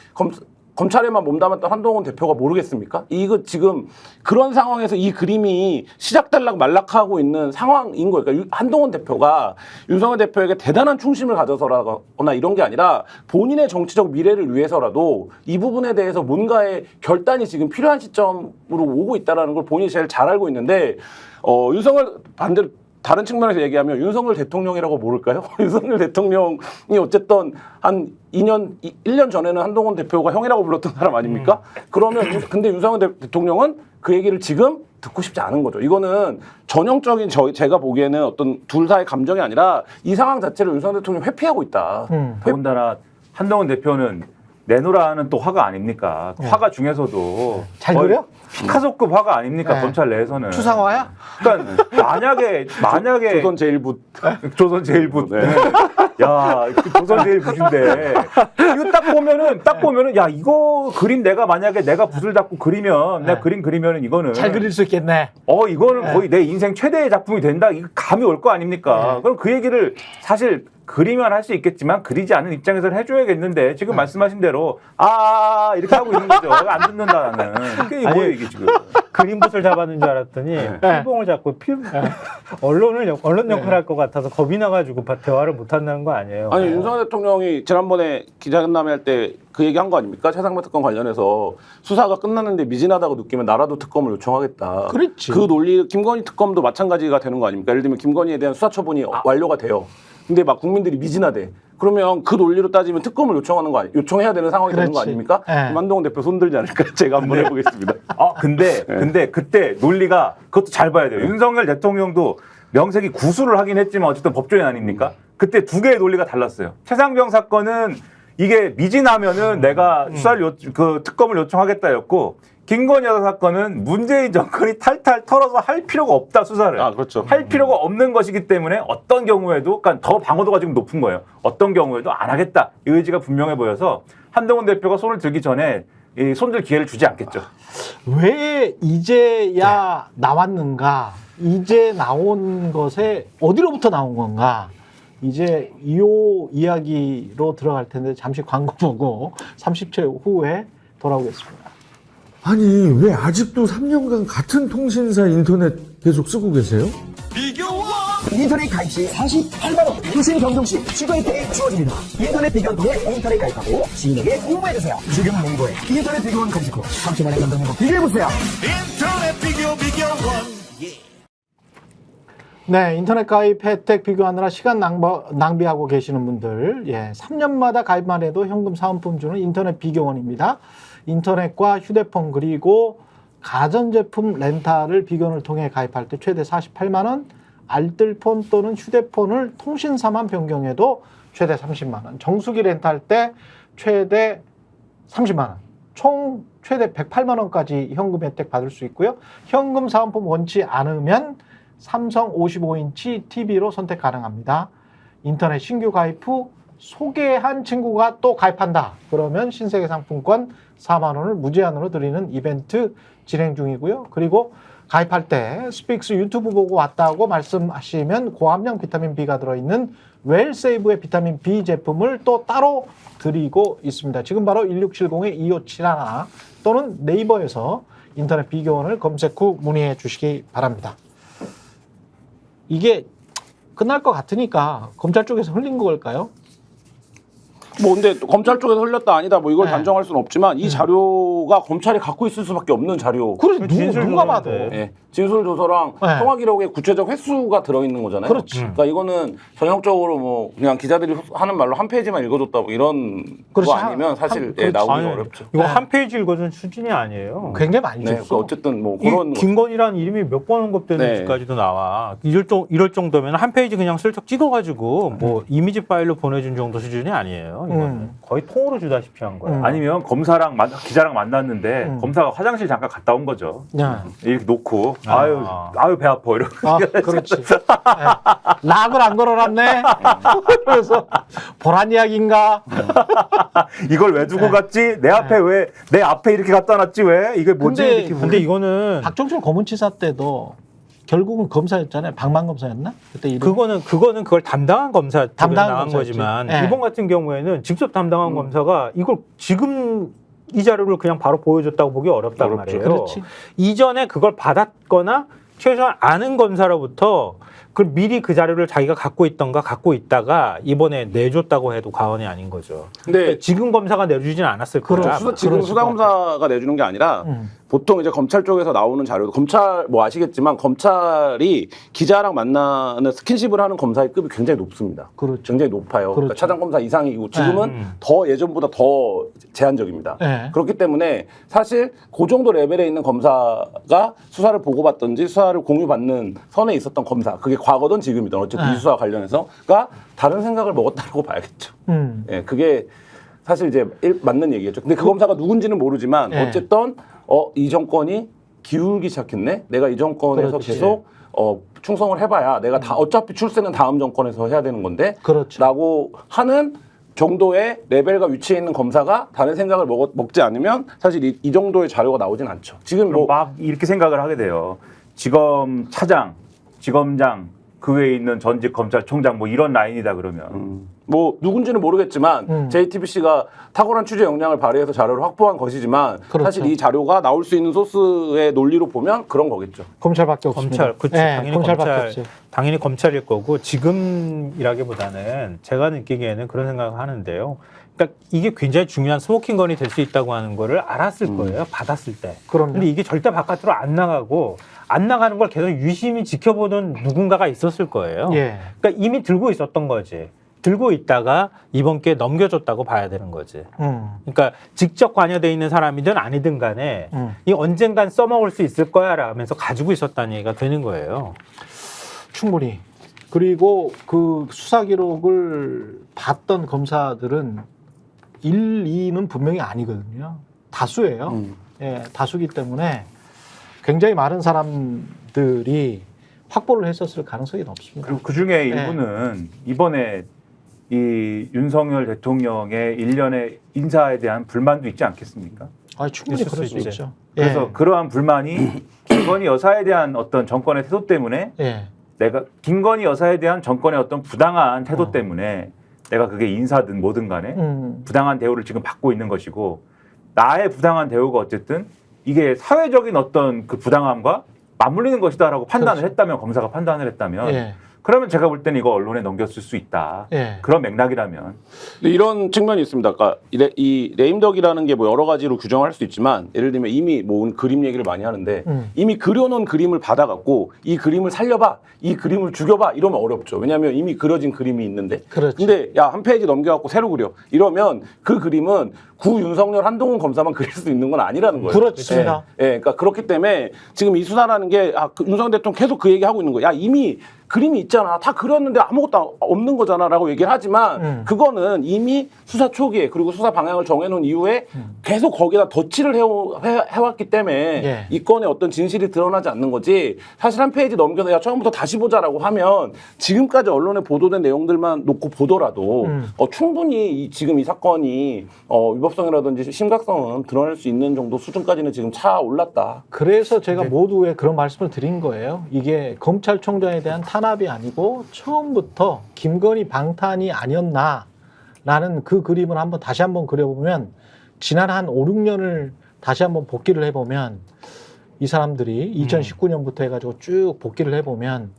검찰에만 몸담았던 한동훈 대표가 모르겠습니까? 이거 지금 그런 상황에서 이 그림이 시작달락 말락하고 있는 상황인 거예요. 그러니까 한동훈 대표가 윤석열 대표에게 대단한 충심을 가져서라거나 이런 게 아니라 본인의 정치적 미래를 위해서라도 이 부분에 대해서 뭔가의 결단이 지금 필요한 시점으로 오고 있다는 걸 본인이 제일 잘 알고 있는데 윤석열 반대로 다른 측면에서 얘기하면 윤석열 대통령이라고 모를까요? 윤석열 대통령이 어쨌든 한 1년 전에는 한동훈 대표가 형이라고 불렀던 사람 아닙니까? 그러면 근데 윤석열 대통령은 그 얘기를 지금 듣고 싶지 않은 거죠. 이거는 전형적인 제가 보기에는 어떤 둘 사이의 감정이 아니라 이 상황 자체를 윤석열 대통령이 회피하고 있다. 더군다나 한동훈 대표는 내노라는 또 화가 아닙니까? 화가 중에서도 잘 거의 그려? 피카소급 화가 아닙니까? 네. 검찰 내에서는. 추상화야? 그러니까 만약에 조선 제일부 조선 제일부. 네. 야, 그 조선 제일부인데 이거 딱 보면은 야, 이거 그림 만약에 내가 붓을 잡고 그리면 내가 그림 그리면은 이거는 잘 그릴 수 있겠네. 이거는 거의 내 인생 최대의 작품이 된다. 이거 감이 올 거 아닙니까? 그럼 그 얘기를 사실 그리면 할 수 있겠지만 그리지 않은 입장에서는 해줘야겠는데 지금 말씀하신 대로 이렇게 하고 있는 거죠. 안 듣는다 나는. 이게 뭐예요 이게 지금? 그림붓을 잡았는 줄 알았더니 필봉을 잡고 언론 역할을 할 것 같아서 겁이 나가지고 대화를 못 한다는 거 아니에요? 아니 윤석열 대통령이 지난번에 기자간담회 할 때 그 얘기한 거 아닙니까? 최상병 특검 관련해서 수사가 끝났는데 미진하다고 느끼면 나라도 특검을 요청하겠다. 그렇지. 그 논리 김건희 특검도 마찬가지가 되는 거 아닙니까? 예를 들면 김건희에 대한 수사 처분이 완료가 돼요. 근데 막 국민들이 미진하대. 그러면 그 논리로 따지면 특검을 요청해야 되는 상황이 되는 거 그렇지. 아닙니까? 네. 한동훈 대표 손들지 않을까? 제가 한번 해보겠습니다. 근데 그때 논리가 그것도 잘 봐야 돼요. 윤석열 대통령도 명색이 구수를 하긴 했지만 어쨌든 법조인 아닙니까? 그때 두 개의 논리가 달랐어요. 최상병 사건은 이게 미진하면은 내가 그 특검을 요청하겠다였고 김건희 여사 사건은 문재인 정권이 탈탈 털어서 할 필요가 없다 수사를. 그렇죠. 할 필요가 없는 것이기 때문에 어떤 경우에도 그러니까 더 방어도가 지금 높은 거예요. 어떤 경우에도 안 하겠다. 이 의지가 분명해 보여서 한동훈 대표가 손을 들기 전에 이 손들 기회를 주지 않겠죠. 왜 이제야 나왔는가? 이제 나온 것에 어디로부터 나온 건가? 이제 이 이야기로 들어갈 텐데 잠시 광고 보고 30초 후에 돌아오겠습니다. 아니 왜 아직도 3년간 같은 통신사 인터넷 계속 쓰고 계세요? 인터넷 가입 시 48만 원 교신 변경 시 추가 혜택이 주어집니다. 인터넷 비교원 통해 인터넷 가입하고 지인에게 홍보해주세요. 지금 네이버에 인터넷 비교원 검색 후 3초만에 감동 행복 비교해보세요. 네, 인터넷 가입 혜택 비교하느라 시간 낭비하고 계시는 분들, 3년마다 가입만 해도 현금 사은품 주는 인터넷 비교원입니다. 인터넷과 휴대폰 그리고 가전제품 렌탈을 비교원을 통해 가입할 때 최대 48만 원, 알뜰폰 또는 휴대폰을 통신사만 변경해도 최대 30만 원, 정수기 렌탈 때 최대 30만 원, 총 최대 108만 원까지 현금 혜택 받을 수 있고요. 현금 사은품 원치 않으면 삼성 55인치 TV로 선택 가능합니다. 인터넷 신규 가입 후 소개한 친구가 또 가입한다. 그러면 신세계 상품권 4만 원을 무제한으로 드리는 이벤트 진행 중이고요. 그리고 가입할 때 스픽스 유튜브 보고 왔다고 말씀하시면 고함량 비타민 B가 들어있는 웰세이브의 비타민 B 제품을 또 따로 드리고 있습니다. 지금 바로 1670-2571 또는 네이버에서 인터넷 비교원을 검색 후 문의해 주시기 바랍니다. 이게 끝날 것 같으니까 검찰 쪽에서 흘린 걸까요? 근데 검찰 쪽에서 흘렸다 아니다 이걸 네. 단정할 수는 없지만 이 자료가 검찰이 갖고 있을 수밖에 없는 자료. 그래 누가 봐도. 예, 진술 조서랑 네. 통화 기록에 구체적 횟수가 들어있는 거잖아요. 그렇지. 그러니까 이거는 전형적으로 그냥 기자들이 하는 말로 한 페이지만 읽어줬다 이런 그렇지. 거 아니면 사실 그렇지. 나오기가 아니, 어렵죠. 이거 네. 한 페이지 읽어준 수준이 아니에요. 굉장히 많이 네, 줬어. 어쨌든 이 그런 김건희라는 이름이 몇 번 언급되는지까지도 나와. 이럴 정도면 한 페이지 그냥 슬쩍 찍어가지고 이미지 파일로 보내준 정도 수준이 아니에요. 이거는 거의 통으로 주다시피 한 거야. 아니면 검사랑 기자랑 만났는데 검사가 화장실 잠깐 갔다 온 거죠. 이렇게 놓고 아유 배 아파 이러고. 그렇지. 락을 안 걸어놨네. 그래서 보란 이야기인가? 이걸 왜 두고 갔지? 내 앞에 이렇게 갖다 놨지 왜? 이게 뭐지? 근데- 이렇게 근데 이거는 박정철 고문치사 때도 결국은 검사였잖아요. 방만 검사였나? 그때 이름. 그거는 그걸 담당한 검사 쪽에 담당한 나간 검사였지. 거지만 네. 이번 같은 경우에는 직접 담당한 검사가 이걸 지금 이 자료를 그냥 바로 보여줬다고 보기 어렵단 말이에요. 그렇지. 이전에 그걸 받았거나 최소한 아는 검사로부터 그걸 미리 그 자료를 자기가 갖고 있던가 갖고 있다가 이번에 내줬다고 해도 과언이 아닌 거죠. 근데 지금 검사가 내주지는 않았을 거예요. 그렇죠. 아마. 지금 그럴 수가 수사검사가 내주는 게 아니라 보통 이제 검찰 쪽에서 나오는 자료도 검찰 뭐 아시겠지만 검찰이 기자랑 만나는 스킨십을 하는 검사의 급이 굉장히 높습니다. 그렇죠. 굉장히 높아요. 그러니까 그렇죠. 차장 검사 이상이고 지금은 더 예전보다 더 제한적입니다. 네. 그렇기 때문에 사실 그 정도 레벨에 있는 검사가 수사를 보고받든지 수사를 공유받는 선에 있었던 검사, 그게 과거든 지금이든 어쨌든 네. 이 수사와 관련해서가 다른 생각을 먹었다고 봐야겠죠. 예, 그게 사실 이제 맞는 얘기겠죠. 근데 그 검사가 누군지는 모르지만 네. 어쨌든 이 정권이 기울기 시작했네. 내가 이 정권에서 그렇지. 계속 충성을 해봐야 내가 다 어차피 출세는 다음 정권에서 해야 되는 건데 그렇죠. 라고 하는 정도의 레벨과 위치에 있는 검사가 다른 생각을 먹지 않으면 사실 이 정도의 자료가 나오진 않죠. 지금 그럼 뭐 막 이렇게 생각을 하게 돼요. 지검 차장, 지검장, 그 외에 있는 전직 검찰총장 뭐 이런 라인이다 그러면. 뭐 누군지는 모르겠지만 JTBC가 탁월한 취재 역량을 발휘해서 자료를 확보한 것이지만 그렇죠. 사실 이 자료가 나올 수 있는 소스의 논리로 보면 그런 거겠죠. 검찰밖에 없습니다. 검찰, 그렇죠. 네, 당연히 검찰밖에 검찰, 없어요. 당연히 검찰일 거고 지금이라기보다는 제가 느끼기에는 그런 생각을 하는데요. 그러니까 이게 굉장히 중요한 스모킹건이 될 수 있다고 하는 거를 알았을 거예요. 받았을 때. 그럼요. 근데 이게 절대 바깥으로 안 나가고 안 나가는 걸 계속 유심히 지켜보는 누군가가 있었을 거예요. 예. 그러니까 이미 들고 있었던 거지. 들고 있다가 이번 기회에 넘겨줬다고 봐야 되는 거지. 그러니까 직접 관여돼 있는 사람이든 아니든 간에 이 언젠간 써먹을 수 있을 거야 라면서 가지고 있었다는 얘기가 되는 거예요. 충분히. 그리고 그 수사 기록을 봤던 검사들은 1, 2는 분명히 아니거든요. 다수예요. 예, 다수기 때문에 굉장히 많은 사람들이 확보를 했었을 가능성이 높습니다. 그리고 그 중에 일부는 이번에 이 윤석열 대통령의 일련의 인사에 대한 불만도 있지 않겠습니까? 충분히 있을 그럴 수 수 있죠. 있죠. 그래서 예. 그러한 불만이 김건희 여사에 대한 어떤 정권의 태도 때문에 예. 내가 김건희 여사에 대한 정권의 어떤 부당한 태도 때문에 내가 그게 인사든 뭐든 간에 부당한 대우를 지금 받고 있는 것이고 나의 부당한 대우가 어쨌든 이게 사회적인 어떤 그 부당함과 맞물리는 것이다라고 판단을 그렇죠. 했다면 검사가 판단을 했다면 예. 그러면 제가 볼 때는 이거 언론에 넘겼을 수 있다. 예. 그런 맥락이라면 근데 이런 측면이 있습니다. 그러니까 이 레임덕이라는 게 뭐 여러 가지로 규정할 수 있지만 예를 들면 이미 뭐 그림 얘기를 많이 하는데 이미 그려놓은 그림을 받아갖고 이 그림을 살려봐, 이 그림을 죽여봐 이러면 어렵죠. 왜냐하면 이미 그려진 그림이 있는데. 그렇죠. 근데 야 한 페이지 넘겨갖고 새로 그려 이러면 그 그림은 구 윤석열 한동훈 검사만 그릴 수 있는 건 아니라는 거예요. 그렇습니다. 예, 그러니까 그렇기 때문에 지금 이 수사라는 게 그 윤석열 대통령 계속 그 얘기하고 있는 거야. 야 이미 그림이 있잖아. 다 그렸는데 아무것도 없는 거잖아라고 얘기를 하지만 그거는 이미 수사 초기에 그리고 수사 방향을 정해놓은 이후에 계속 거기다 덧칠을 해왔기 때문에 예. 이 건의 어떤 진실이 드러나지 않는 거지. 사실 한 페이지 넘겨서 야 처음부터 다시 보자라고 하면 지금까지 언론에 보도된 내용들만 놓고 보더라도 충분히 지금 이 사건이 위법성이라든지 심각성은 드러낼 수 있는 정도 수준까지는 지금 차올랐다. 그래서 제가 모두에 그런 말씀을 드린 거예요. 이게 검찰총장에 대한 탄압이 아니고 처음부터 김건희 방탄이 아니었나라는 그 그림을 다시 한번 그려보면 지난 한 5, 6년을 다시 한번 복기를 해보면 이 사람들이 2019년부터 해가지고 쭉 복기를 해보면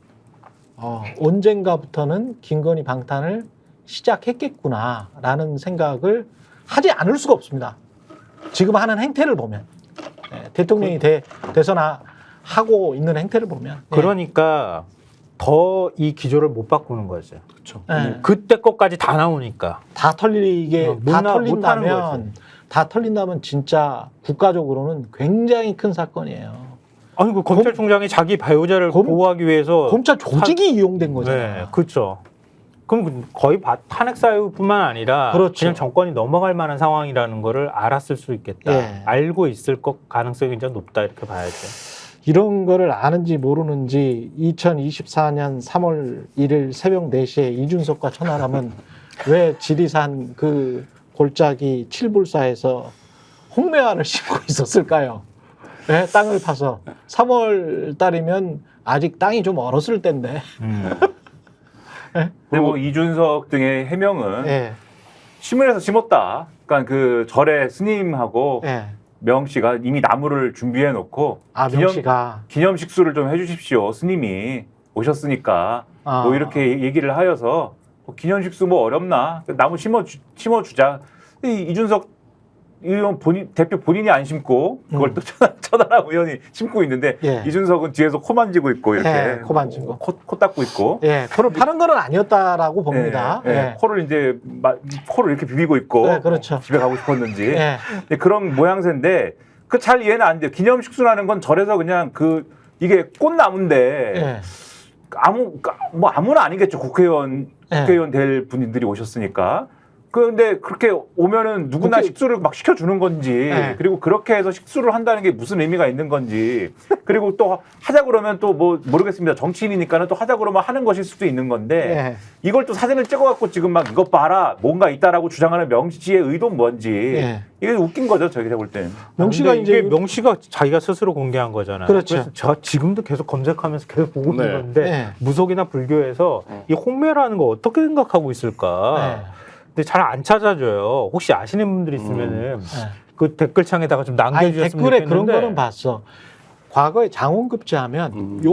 언젠가부터는 김건희 방탄을 시작했겠구나라는 생각을 하지 않을 수가 없습니다. 지금 하는 행태를 보면 대통령이 대선하고 있는 행태를 보면 그러니까 더 이 기조를 못 바꾸는 거죠. 그렇죠. 그때 것까지 다 나오니까. 다 털리게 못 다 하는 털린다면 진짜 국가적으로는 굉장히 큰 사건이에요. 아니 그 검찰총장이 자기 배우자를 보호하기 위해서 검찰 조직이 이용된 거잖아요. 네, 그렇죠. 그럼 거의 탄핵 사유뿐만 아니라 그렇죠. 그냥 정권이 넘어갈 만한 상황이라는 거를 알았을 수 있겠다. 예. 알고 있을 것 가능성이 굉장히 높다 이렇게 봐야죠. 이런 거를 아는지 모르는지 2024년 3월 1일 새벽 4시에 이준석과 천하람은 왜 지리산 그 골짜기 칠불사에서 홍매화를 심고 있었을까요? 네, 땅을 파서 3월 달이면 아직 땅이 좀 얼었을 때인데. 근데 뭐 이준석 등의 해명은 예, 시문에서 심었다. 그러니까 그 절의 스님하고 예. 명 씨가 이미 나무를 준비해 놓고 명 씨가 기념 식수를 좀 해주십시오. 스님이 오셨으니까 뭐 이렇게 얘기를 하여서 기념 식수 뭐 어렵나 나무 심어주자. 이준석 의원 대표 본인이 안 심고 그걸 또 천하람 의원이 심고 있는데 예. 이준석은 뒤에서 코 만지고 있고 이렇게 예, 코 만지고. 코 닦고 있고 예, 코를 파는 건 아니었다라고 봅니다. 예, 예. 예. 코를 이제 코를 이렇게 비비고 있고 네, 그렇죠. 집에 가고 싶었는지 예. 네, 그런 모양새인데 그 잘 이해는 안 돼요. 기념식수라는 건 절에서 그냥 이게 꽃나무인데 예. 아무나 아니겠죠. 국회의원 예. 될 분들이 오셨으니까. 그런데 그렇게 오면은 누구나 식수를 막 시켜주는 건지, 네. 그리고 그렇게 해서 식수를 한다는 게 무슨 의미가 있는 건지, 그리고 또 하자 그러면 또 뭐 모르겠습니다. 정치인이니까는 또 하자 그러면 하는 것일 수도 있는 건데, 네. 이걸 또 사진을 찍어갖고 지금 막 이것 봐라, 뭔가 있다라고 주장하는 명 씨의 의도는 뭔지, 네. 이게 웃긴 거죠. 저희가 볼 때는. 명 씨가 근데 이게 이제 명 씨가 자기가 스스로 공개한 거잖아요. 그렇죠. 그래서 제가 지금도 계속 검색하면서 계속 보고 네. 있는데 네. 무속이나 불교에서 이 홍매라는 거 어떻게 생각하고 있을까? 네. 근데 잘 안 찾아줘요. 혹시 아시는 분들 있으면은 그 댓글창에다가 좀 아니, 남겨주셨으면 댓글에 좋겠는데. 그런 거는 봤어. 과거에 장원급제하면 요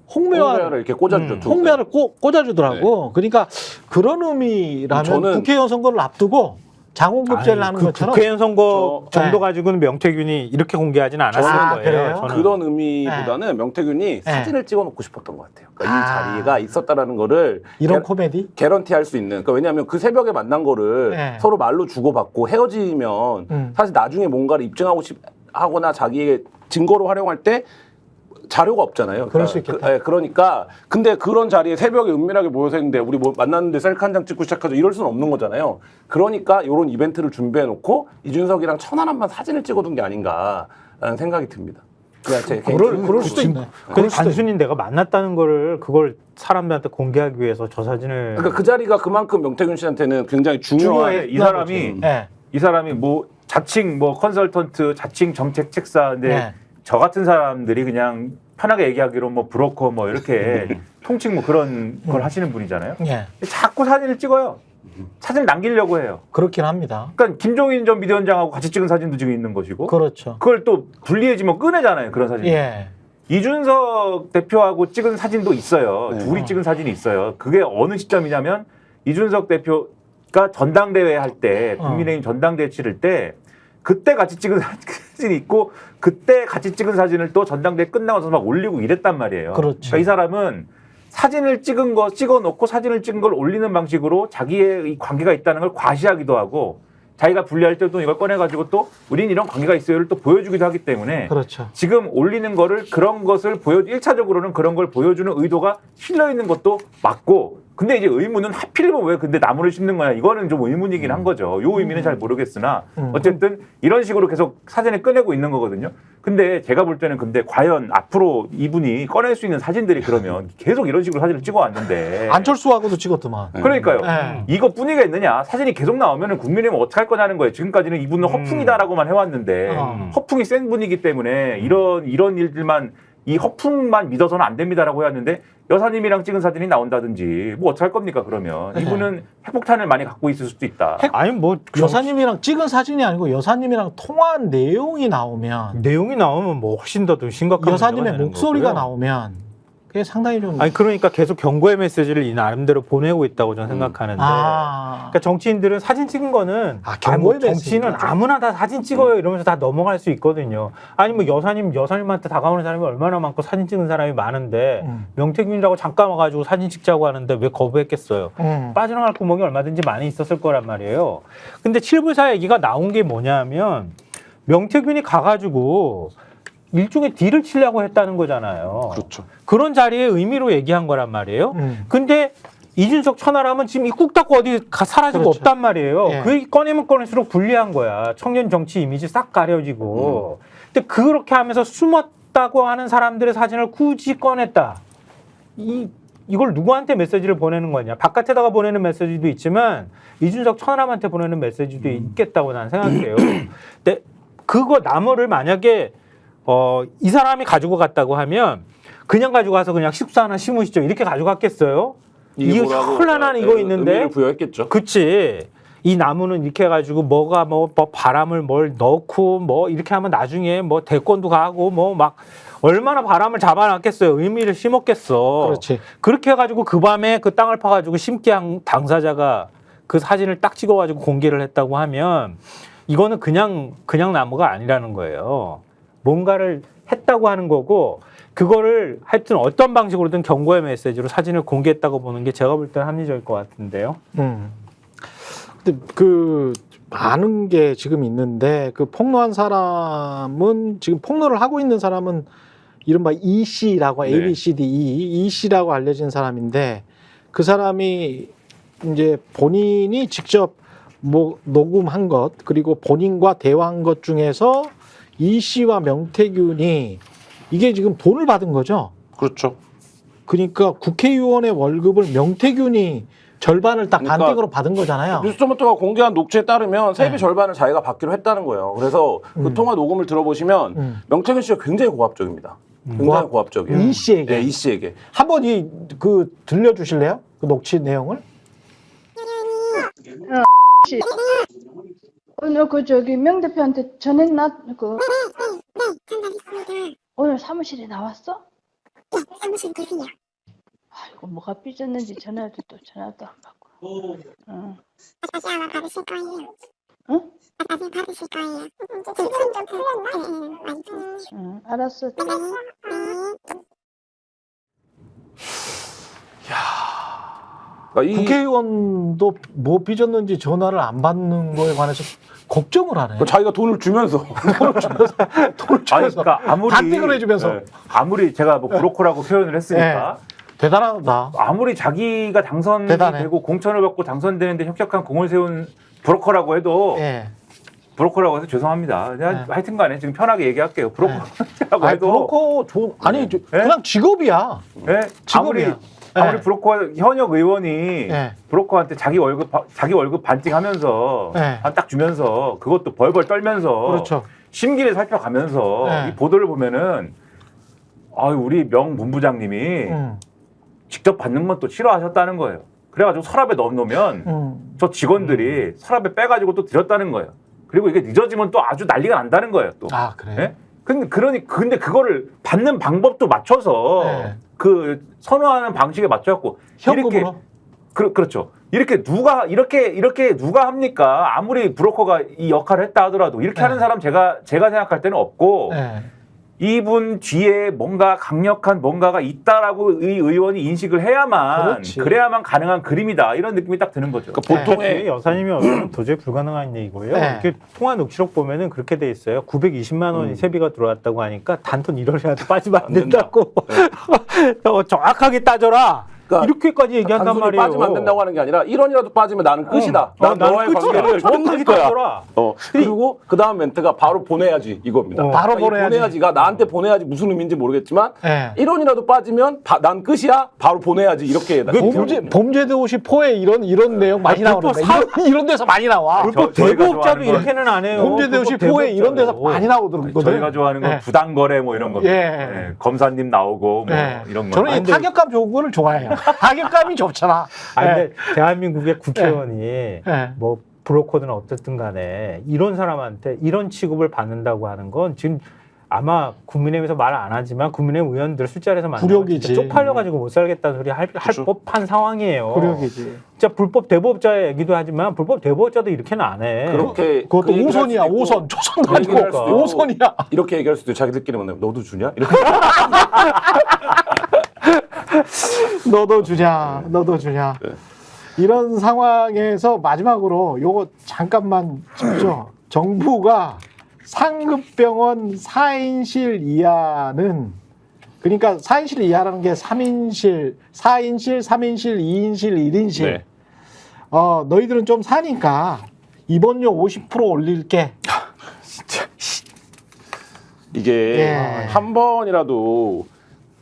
홍매화를 홍매화를 이렇게 꽂아주죠. 두 홍매화를 꽂아주더라고. 그러니까 그런 의미라면 저는- 국회의원 선거를 앞두고 장원급제를 아니, 하는 그 것처럼 국회의원 선거 저- 정도 네. 가지고는 명태균이 이렇게 공개하진 않았을 아, 거예요. 그래요? 저는. 그런 의미보다는 명태균이 사진을 찍어놓고 싶었던 것 같아요. 그러니까 이 자리가 있었다라는 거를 이런 코미디? 개런티 할 수 있는. 그러니까 왜냐하면 그 새벽에 만난 거를 네. 서로 말로 주고받고 헤어지면 사실 나중에 뭔가를 입증하고 하거나 자기의 증거로 활용할 때 자료가 없잖아요. 그럴 수 있겠다. 그러니까 근데 그런 자리에 새벽에 은밀하게 모여서 있는데 우리 뭐 만났는데 셀카 한 장 찍고 시작하죠. 이럴 수는 없는 거잖아요. 그러니까 이런 이벤트를 준비해 놓고 이준석이랑 천안함만 사진을 찍어둔 게 아닌가라는 생각이 듭니다. 그냥 제 그럴 수도 있네. 그 단순히 내가 만났다는 거를 그걸 사람들한테 공개하기 위해서 저 사진을 그러니까 그 자리가 그만큼 명태균 씨한테는 굉장히 중요한 이 사람이 네. 이 사람이 뭐 자칭 뭐 컨설턴트, 자칭 정책 책사인데 네. 저 같은 사람들이 그냥 편하게 얘기하기로 뭐 브로커 뭐 이렇게 통칭 뭐 그런 걸 하시는 분이잖아요. 예. 자꾸 사진을 찍어요. 사진을 남기려고 해요. 그렇긴 합니다. 그러니까 김종인 전 비대위원장하고 같이 찍은 사진도 지금 있는 것이고 그렇죠. 그걸 또 분리해지면 꺼내잖아요. 그런 사진. 예. 이준석 대표하고 찍은 사진도 있어요. 네. 둘이 찍은 사진이 있어요. 그게 어느 시점이냐면 이준석 대표가 전당대회 할 때 국민의힘 전당대회 치를 때 그때 같이 찍은 사진이 있고 그때 같이 찍은 사진을 또 전당대회 끝나고서 막 올리고 이랬단 말이에요. 그렇지. 그러니까 이 사람은 사진을 찍은 거 찍어놓고 사진을 찍은 걸 올리는 방식으로 자기의 이 관계가 있다는 걸 과시하기도 하고 자기가 분리할 때도 이걸 꺼내가지고 또 우린 이런 관계가 있어요를 또 보여주기도 하기 때문에 그렇죠. 지금 올리는 거를 그런 것을 1차적으로는 그런 걸 보여주는 의도가 실려 있는 것도 맞고 근데 이제 의문은 하필이면 왜 근데 나무를 심는 거냐 이거는 좀 의문이긴 한 거죠. 요 의미는 잘 모르겠으나 어쨌든 이런 식으로 계속 사진을 꺼내고 있는 거거든요. 근데 제가 볼 때는 근데 과연 앞으로 이분이 꺼낼 수 있는 사진들이 그러면 계속 이런 식으로 사진을 찍어왔는데 안철수하고도 찍었더만. 그러니까요. 네. 이것뿐이가 있느냐. 사진이 계속 나오면 국민의힘은 어떻게 할 거냐는 거예요. 지금까지는 이분은 허풍이다라고만 해왔는데 허풍이 센 분이기 때문에 이런 일들만 이 허풍만 믿어서는 안 됩니다라고 해왔는데 여사님이랑 찍은 사진이 나온다든지 뭐 어떻게 할 겁니까 그러면 이분은 핵폭탄을 많이 갖고 있을 수도 있다. 아니 뭐 여사님이랑 찍은 사진이 아니고 여사님이랑 통화한 내용이 나오면 내용이 나오면 뭐 훨씬 더 심각한 여사님의 문제가 되는 목소리가 거고요. 나오면 그게 상당히 좀 아니 그러니까 계속 경고의 메시지를 이 나름대로 보내고 있다고 저는 생각하는데 그러니까 정치인들은 사진 찍은 거는 경고의 정치인은 메시지죠. 아무나 다 사진 찍어요 이러면서 다 넘어갈 수 있거든요. 아니 뭐 여사님한테 다가오는 사람이 얼마나 많고 사진 찍은 사람이 많은데 명태균이라고 잠깐 와가지고 사진 찍자고 하는데 왜 거부했겠어요. 빠져나갈 구멍이 얼마든지 많이 있었을 거란 말이에요. 근데 7불사 얘기가 나온 게 뭐냐면 명태균이 가가지고 일종의 딜을 치려고 했다는 거잖아요. 그렇죠. 그런 자리에 의미로 얘기한 거란 말이에요. 근데 이준석 천하람은 지금 입국 닫고 어디 사라지고 그렇죠. 없단 말이에요. 예. 그 꺼내면 꺼낼수록 불리한 거야. 청년 정치 이미지 싹 가려지고. 근데 그렇게 하면서 숨었다고 하는 사람들의 사진을 굳이 꺼냈다. 이걸 누구한테 메시지를 보내는 거냐. 바깥에다가 보내는 메시지도 있지만 이준석 천하람한테 보내는 메시지도 있겠다고 나는 생각해요. 근데 그거 나무를 만약에 이 사람이 가지고 갔다고 하면 그냥 가지고 가서 그냥 식수 하나 심으시죠. 이렇게 가져갔겠어요? 이거 현란한 이거 있는데. 의미를 부여했겠죠. 그치. 이 나무는 이렇게 해가지고 뭐가 뭐 바람을 뭘 넣고 뭐 이렇게 하면 나중에 뭐 대권도 가고 뭐 막 얼마나 바람을 잡아놨겠어요. 의미를 심었겠어. 그렇지. 그렇게 해가지고 그 밤에 그 땅을 파가지고 심게 한 당사자가 그 사진을 딱 찍어가지고 공개를 했다고 하면 이거는 그냥 나무가 아니라는 거예요. 뭔가를 했다고 하는 거고 그거를 하여튼 어떤 방식으로든 경고의 메시지로 사진을 공개했다고 보는 게 제가 볼 때는 합리적일 것 같은데요. 근데 그 많은 게 지금 있는데 그 폭로한 사람은 지금 폭로를 하고 있는 사람은 이른바 E 씨라고 네. A, B, C, D, E 씨라고 알려진 사람인데 그 사람이 이제 본인이 직접 뭐 녹음한 것 그리고 본인과 대화한 것 중에서 E 씨와 명태균이 이게 지금 돈을 받은 거죠. 그렇죠. 그러니까 국회의원의 월급을 명태균이 절반을 딱 그러니까 반띵으로 받은 거잖아요. 뉴스토마토가 공개한 녹취에 따르면 세비 네. 절반을 자기가 받기로 했다는 거예요. 그래서 그 통화 녹음을 들어보시면 명태균 씨가 굉장히 고압적입니다. 굉장히 고압적이에요. 이 씨에게. 네, 이 씨에게. 한번 그 들려주실래요? 그 녹취 내용을? 오늘 그 저기 명 대표한테 전했나? 그 전달했습니다. 오늘 사무실에 나왔어? 네, 사무실 계세요. 아이고 뭐가 삐졌는지 전화도 또 전화도 안 받고. 응. 다시 아마 받으실 거예요. 응? 다시 받으실 거예요. 지금 좀 풀렸나? 네, 많이 풀렸어요. 응. 알았어. 네, 네. 그러니까 이 국회의원도 뭐 삐졌는지 전화를 안 받는 거에 관해서 걱정을 하네. 자기가 돈을 주면서 돈을 아니, 주면서 그러니까 아무리 반띵을 해주면서 네. 아무리 제가 뭐 브로커라고 표현을 했으니까 대단하다. 아무리 자기가 당선이 대단해. 되고 공천을 받고 당선되는데 협력한 공을 세운 브로커라고 해도 예. 브로커라고 해서 죄송합니다. 그냥 네. 하여튼간에 지금 편하게 얘기할게요. 브로커라고 아니, 해도 브로커 아니 네. 그냥 직업이야. 네? 직업이야. 아무리 네. 브로커 현역 의원이 네. 브로커한테 자기 월급 반띵하면서 네. 딱 주면서 그것도 벌벌 떨면서 그렇죠. 심기를 살펴가면서 네. 이 보도를 보면은 우리 명 본부장님이 직접 받는 건 또 싫어하셨다는 거예요. 그래가지고 서랍에 넣어놓으면 저 직원들이 서랍에 빼가지고 또 드렸다는 거예요. 그리고 이게 늦어지면 또 아주 난리가 난다는 거예요. 또. 아 그래. 예? 근데 그거를 받는 방법도 맞춰서 네. 그 선호하는 방식에 맞춰갖고 현금으로? 그렇죠. 이렇게 누가 합니까? 아무리 브로커가 이 역할을 했다 하더라도 이렇게 네. 하는 사람 제가 생각할 때는 없고 네. 이분 뒤에 뭔가 강력한 뭔가가 있다라고 이 의원이 인식을 해야만 그렇지. 그래야만 가능한 그림이다 이런 느낌이 딱 드는 거죠. 그러니까 보통의 뒤에 여사님이 어쩌면 도저히 불가능한 얘기고요. 네. 이렇게 통화 녹취록 보면은 그렇게 돼 있어요. 920만 원이 세비가 들어왔다고 하니까 단돈 1원이라도 빠지면 안 된다고. 정확하게 따져라. 그러니까 이렇게까지 얘기한단 단순히 말이에요. 빠지면 안 된다고 하는 게 아니라 1원이라도 빠지면 나는 끝이다. 난 나는 너와의 끝이야. 관계를 정확하게 끝낼 거야. 따져라. 그리고 그 다음 멘트가 바로 보내야지 이겁니다. 바로 그러니까 이 보내야지. 보내야지가 나한테 보내야지 무슨 의미인지 모르겠지만 네. 1원이라도 빠지면 난 끝이야. 바로 보내야지 이렇게. 범죄도시 포에 이런 내용 많이 나오는데 이런 데서 많이 나와. 불법 저희가 대부업자도 좋아하는 건 이렇게는 안 해요. 범죄도시 불법 포에 이런 데서 대부업자도. 많이 나오거든. 저희가 좋아하는 건 네. 부당거래 뭐 이런 겁니다. 예. 네, 검사님 나오고 뭐 네. 이런 거. 저는 이 타격감 좋은 거를 좋아해요. 타격감이 좋잖아. 아니, 네. 근데 대한민국의 국회의원이 네. 뭐 브로커든 어쨌든 간에 이런 사람한테 이런 취급을 받는다고 하는 건 지금 아마 국민의힘에서 말 안 하지만 국민의힘 의원들 술자리에서 만나면 굴욕이지. 진짜 쪽팔려가지고 못 살겠다는 소리 할 그렇죠. 법한 상황이에요. 굴욕이지. 진짜 불법 대법자 얘기도 하지만 불법 대법자도 이렇게는 안 해. 그렇게 그것도 그 얘기를 할 5선이야. 수도 있고 5선. 초선도 그 얘기를 할 아니고 수도 있고 5선이야. 이렇게 얘기할 수도 있고 자기들끼리 만나면 너도 주냐? 이렇게. 너도 주냐. 네. 이런 상황에서 마지막으로 요거 잠깐만 짚죠. 정부가 상급병원 4인실 이하는 그러니까 4인실 이하라는 게 3인실, 4인실, 3인실, 2인실, 1인실. 네. 너희들은 좀 사니까 입원료 50% 올릴게. 이게 예. 한 번이라도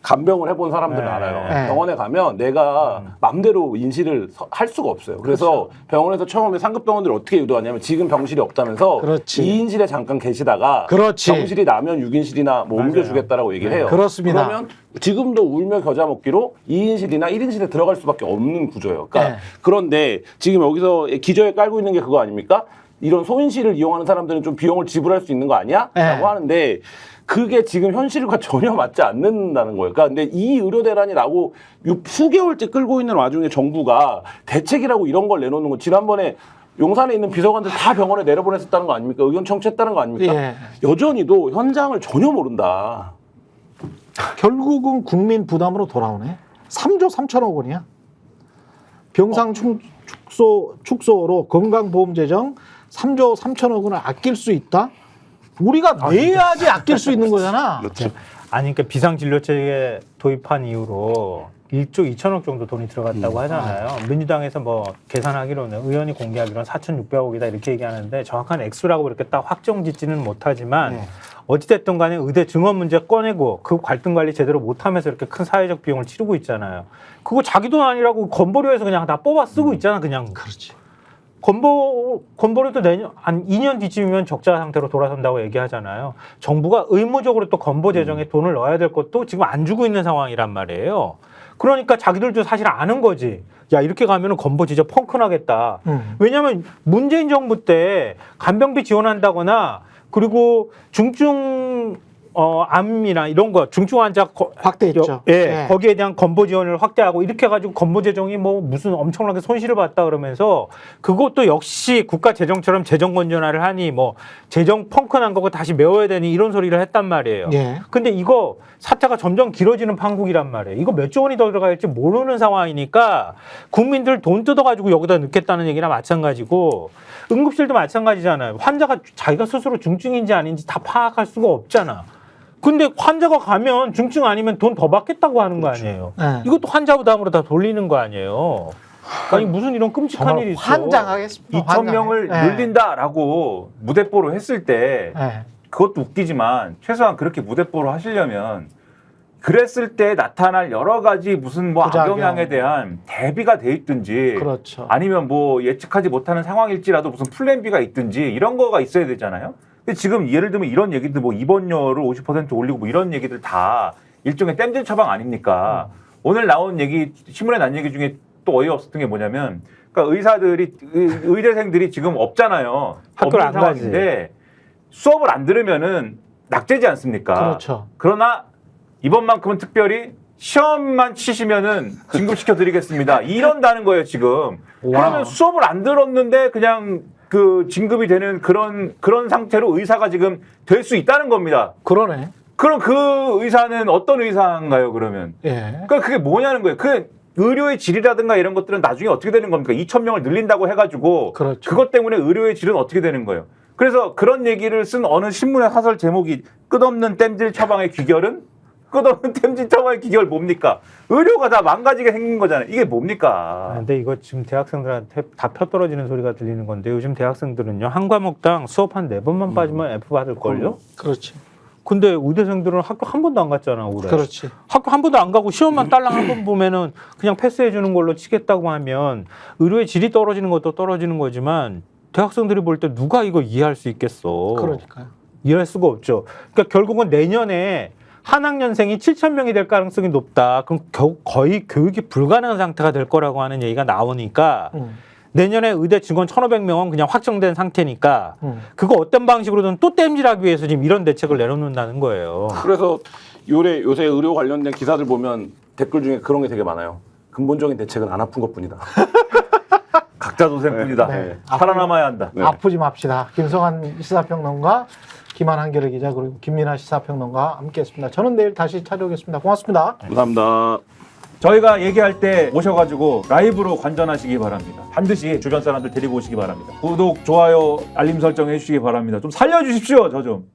간병을 해본 사람들은 네. 알아요. 네. 병원에 가면 내가 맘대로 인실을 할 수가 없어요. 그래서 병원에서 처음에 상급병원들을 어떻게 유도하냐면 지금 병실이 없다면서 그렇지. 2인실에 잠깐 계시다가 그렇지. 병실이 나면 6인실이나 뭐 옮겨주겠다라고 얘기를 해요. 그렇습니다. 그러면 지금도 울며 겨자 먹기로 2인실이나 1인실에 들어갈 수밖에 없는 구조예요. 그러니까 네. 그런데 지금 여기서 기저에 깔고 있는 게 그거 아닙니까? 이런 소인실을 이용하는 사람들은 좀 비용을 지불할 수 있는 거 아니야? 네. 라고 하는데 그게 지금 현실과 전혀 맞지 않는다는 거예요. 그러니까 근데 이 의료 대란이 나고 수개월째 끌고 있는 와중에 정부가 대책이라고 이런 걸 내놓는 건 지난번에 용산에 있는 비서관들 다 병원에 내려보냈었다는 거 아닙니까? 의견 청취했다는 거 아닙니까? 예. 여전히도 현장을 전혀 모른다. 결국은 국민 부담으로 돌아오네. 3조 3천억 원이야. 병상 축소로 건강보험 재정 3조 3천억 원을 아낄 수 있다? 우리가 내야지 아낄 수 있는 거잖아. 그렇죠. 아니, 그러니까 비상진료체계 도입한 이후로 1조 2천억 정도 돈이 들어갔다고 하잖아요. 민주당에서 뭐 계산하기로는 의원이 공개하기로는 4,600억이다 이렇게 얘기하는데 정확한 액수라고 이렇게 딱 확정짓지는 못하지만 네. 어찌됐든 간에 의대 증원 문제 꺼내고 그 갈등 관리 제대로 못하면서 이렇게 큰 사회적 비용을 치르고 있잖아요. 그거 자기 돈 아니라고 건보료에서 그냥 다 뽑아 쓰고 있잖아, 그냥. 그렇지. 건보료도 내년 한 2년 뒤쯤이면 적자 상태로 돌아선다고 얘기하잖아요. 정부가 의무적으로 또 건보 재정에 돈을 넣어야 될 것도 지금 안 주고 있는 상황이란 말이에요. 그러니까 자기들도 사실 아는 거지. 야, 이렇게 가면은 건보 진짜 펑크 나겠다. 왜냐하면 문재인 정부 때 간병비 지원한다거나 그리고 중증 암이나 이런 거 중증 환자 확대했죠. 예, 네. 거기에 대한 건보 지원을 확대하고 이렇게 해가지고 건보 재정이 뭐 무슨 엄청나게 손실을 봤다 그러면서 그것도 역시 국가 재정처럼 재정 건전화를 하니 뭐 재정 펑크 난 거고 다시 메워야 되니 이런 소리를 했단 말이에요. 예. 근데 이거 사태가 점점 길어지는 판국이란 말이에요. 이거 몇 조 원이 더 들어갈지 모르는 상황이니까 국민들 돈 뜯어가지고 여기다 넣겠다는 얘기나 마찬가지고 응급실도 마찬가지잖아요. 환자가 자기가 스스로 중증인지 아닌지 다 파악할 수가 없잖아. 근데 환자가 가면 중증 아니면 돈 더 받겠다고 하는 거 아니에요. 네. 이것도 환자 부담으로 다 돌리는 거 아니에요. 아니 무슨 이런 끔찍한 일이 있어. 환장하겠습니다. 2,000명을 환장해. 늘린다라고 무대뽀로 했을 때 예. 그것도 웃기지만 최소한 그렇게 무대뽀로 하시려면 그랬을 때 나타날 여러 가지 무슨 뭐 부작용. 악영향에 대한 대비가 돼 있든지 그렇죠. 아니면 뭐 예측하지 못하는 상황일지라도 무슨 플랜 B가 있든지 이런 거가 있어야 되잖아요. 근데 지금 예를 들면 이런 얘기들 뭐 입원료를 50% 올리고 뭐 이런 얘기들 다 일종의 땜질 처방 아닙니까? 오늘 나온 얘기 신문에 난 얘기 중에 또 어이없었던 게 뭐냐면 그러니까 의대생들이 지금 없잖아요. 학교를 없는 안 가지. 상황인데 수업을 안 들으면은 낙제지 않습니까? 그렇죠. 그러나 이번만큼은 특별히 시험만 치시면은 진급시켜 드리겠습니다. 이런다는 거예요, 지금. 그러면 수업을 안 들었는데 그냥 그 진급이 되는 그런 상태로 의사가 지금 될 수 있다는 겁니다. 그러네. 그럼 그 의사는 어떤 의사인가요, 그러면? 예. 그러니까 그게 뭐냐는 거예요. 그 의료의 질이라든가 이런 것들은 나중에 어떻게 되는 겁니까? 2,000명을 늘린다고 해가지고 그렇죠. 그것 때문에 의료의 질은 어떻게 되는 거예요? 그래서 그런 얘기를 쓴 어느 신문의 사설 제목이 끝없는 땜질 처방의 귀결은? 끝없는 땜질 처방의 귀결 뭡니까? 의료가 다 망가지게 생긴 거잖아요. 이게 뭡니까? 근데 이거 지금 대학생들한테 다 펴떨어지는 소리가 들리는 건데 요즘 대학생들은요 한 과목당 수업 한 4번만 빠지면 F 받을걸요? 그렇지. 근데 의대생들은 학교 한 번도 안 갔잖아 올해. 그렇지. 학교 한 번도 안 가고 시험만 딸랑 한 번 보면은 그냥 패스해 주는 걸로 치겠다고 하면 의료의 질이 떨어지는 것도 떨어지는 거지만 대학생들이 볼 때 누가 이거 이해할 수 있겠어. 그러니까요. 이해할 수가 없죠. 그러니까 결국은 내년에 한 학년생이 7,000명이 될 가능성이 높다. 그럼 거의 교육이 불가능한 상태가 될 거라고 하는 얘기가 나오니까 내년에 의대 증원 1,500명은 그냥 확정된 상태니까 그거 어떤 방식으로든 또 땜질하기 위해서 지금 이런 대책을 내놓는다는 거예요. 그래서 요새 의료 관련된 기사들 보면 댓글 중에 그런 게 되게 많아요. 근본적인 대책은 안 아픈 것뿐이다. 각자 도생뿐이다. 네. 살아남아야 한다. 네. 아프지 맙시다. 김성환 시사평론가, 김한한결의 기자 그리고 김민아 시사평론가 함께했습니다. 저는 내일 다시 찾아오겠습니다. 고맙습니다. 감사합니다. 저희가 얘기할 때 오셔가지고 라이브로 관전하시기 바랍니다. 반드시 주변 사람들 데리고 오시기 바랍니다. 구독, 좋아요, 알림 설정 해주시기 바랍니다. 좀 살려주십시오, 저 좀.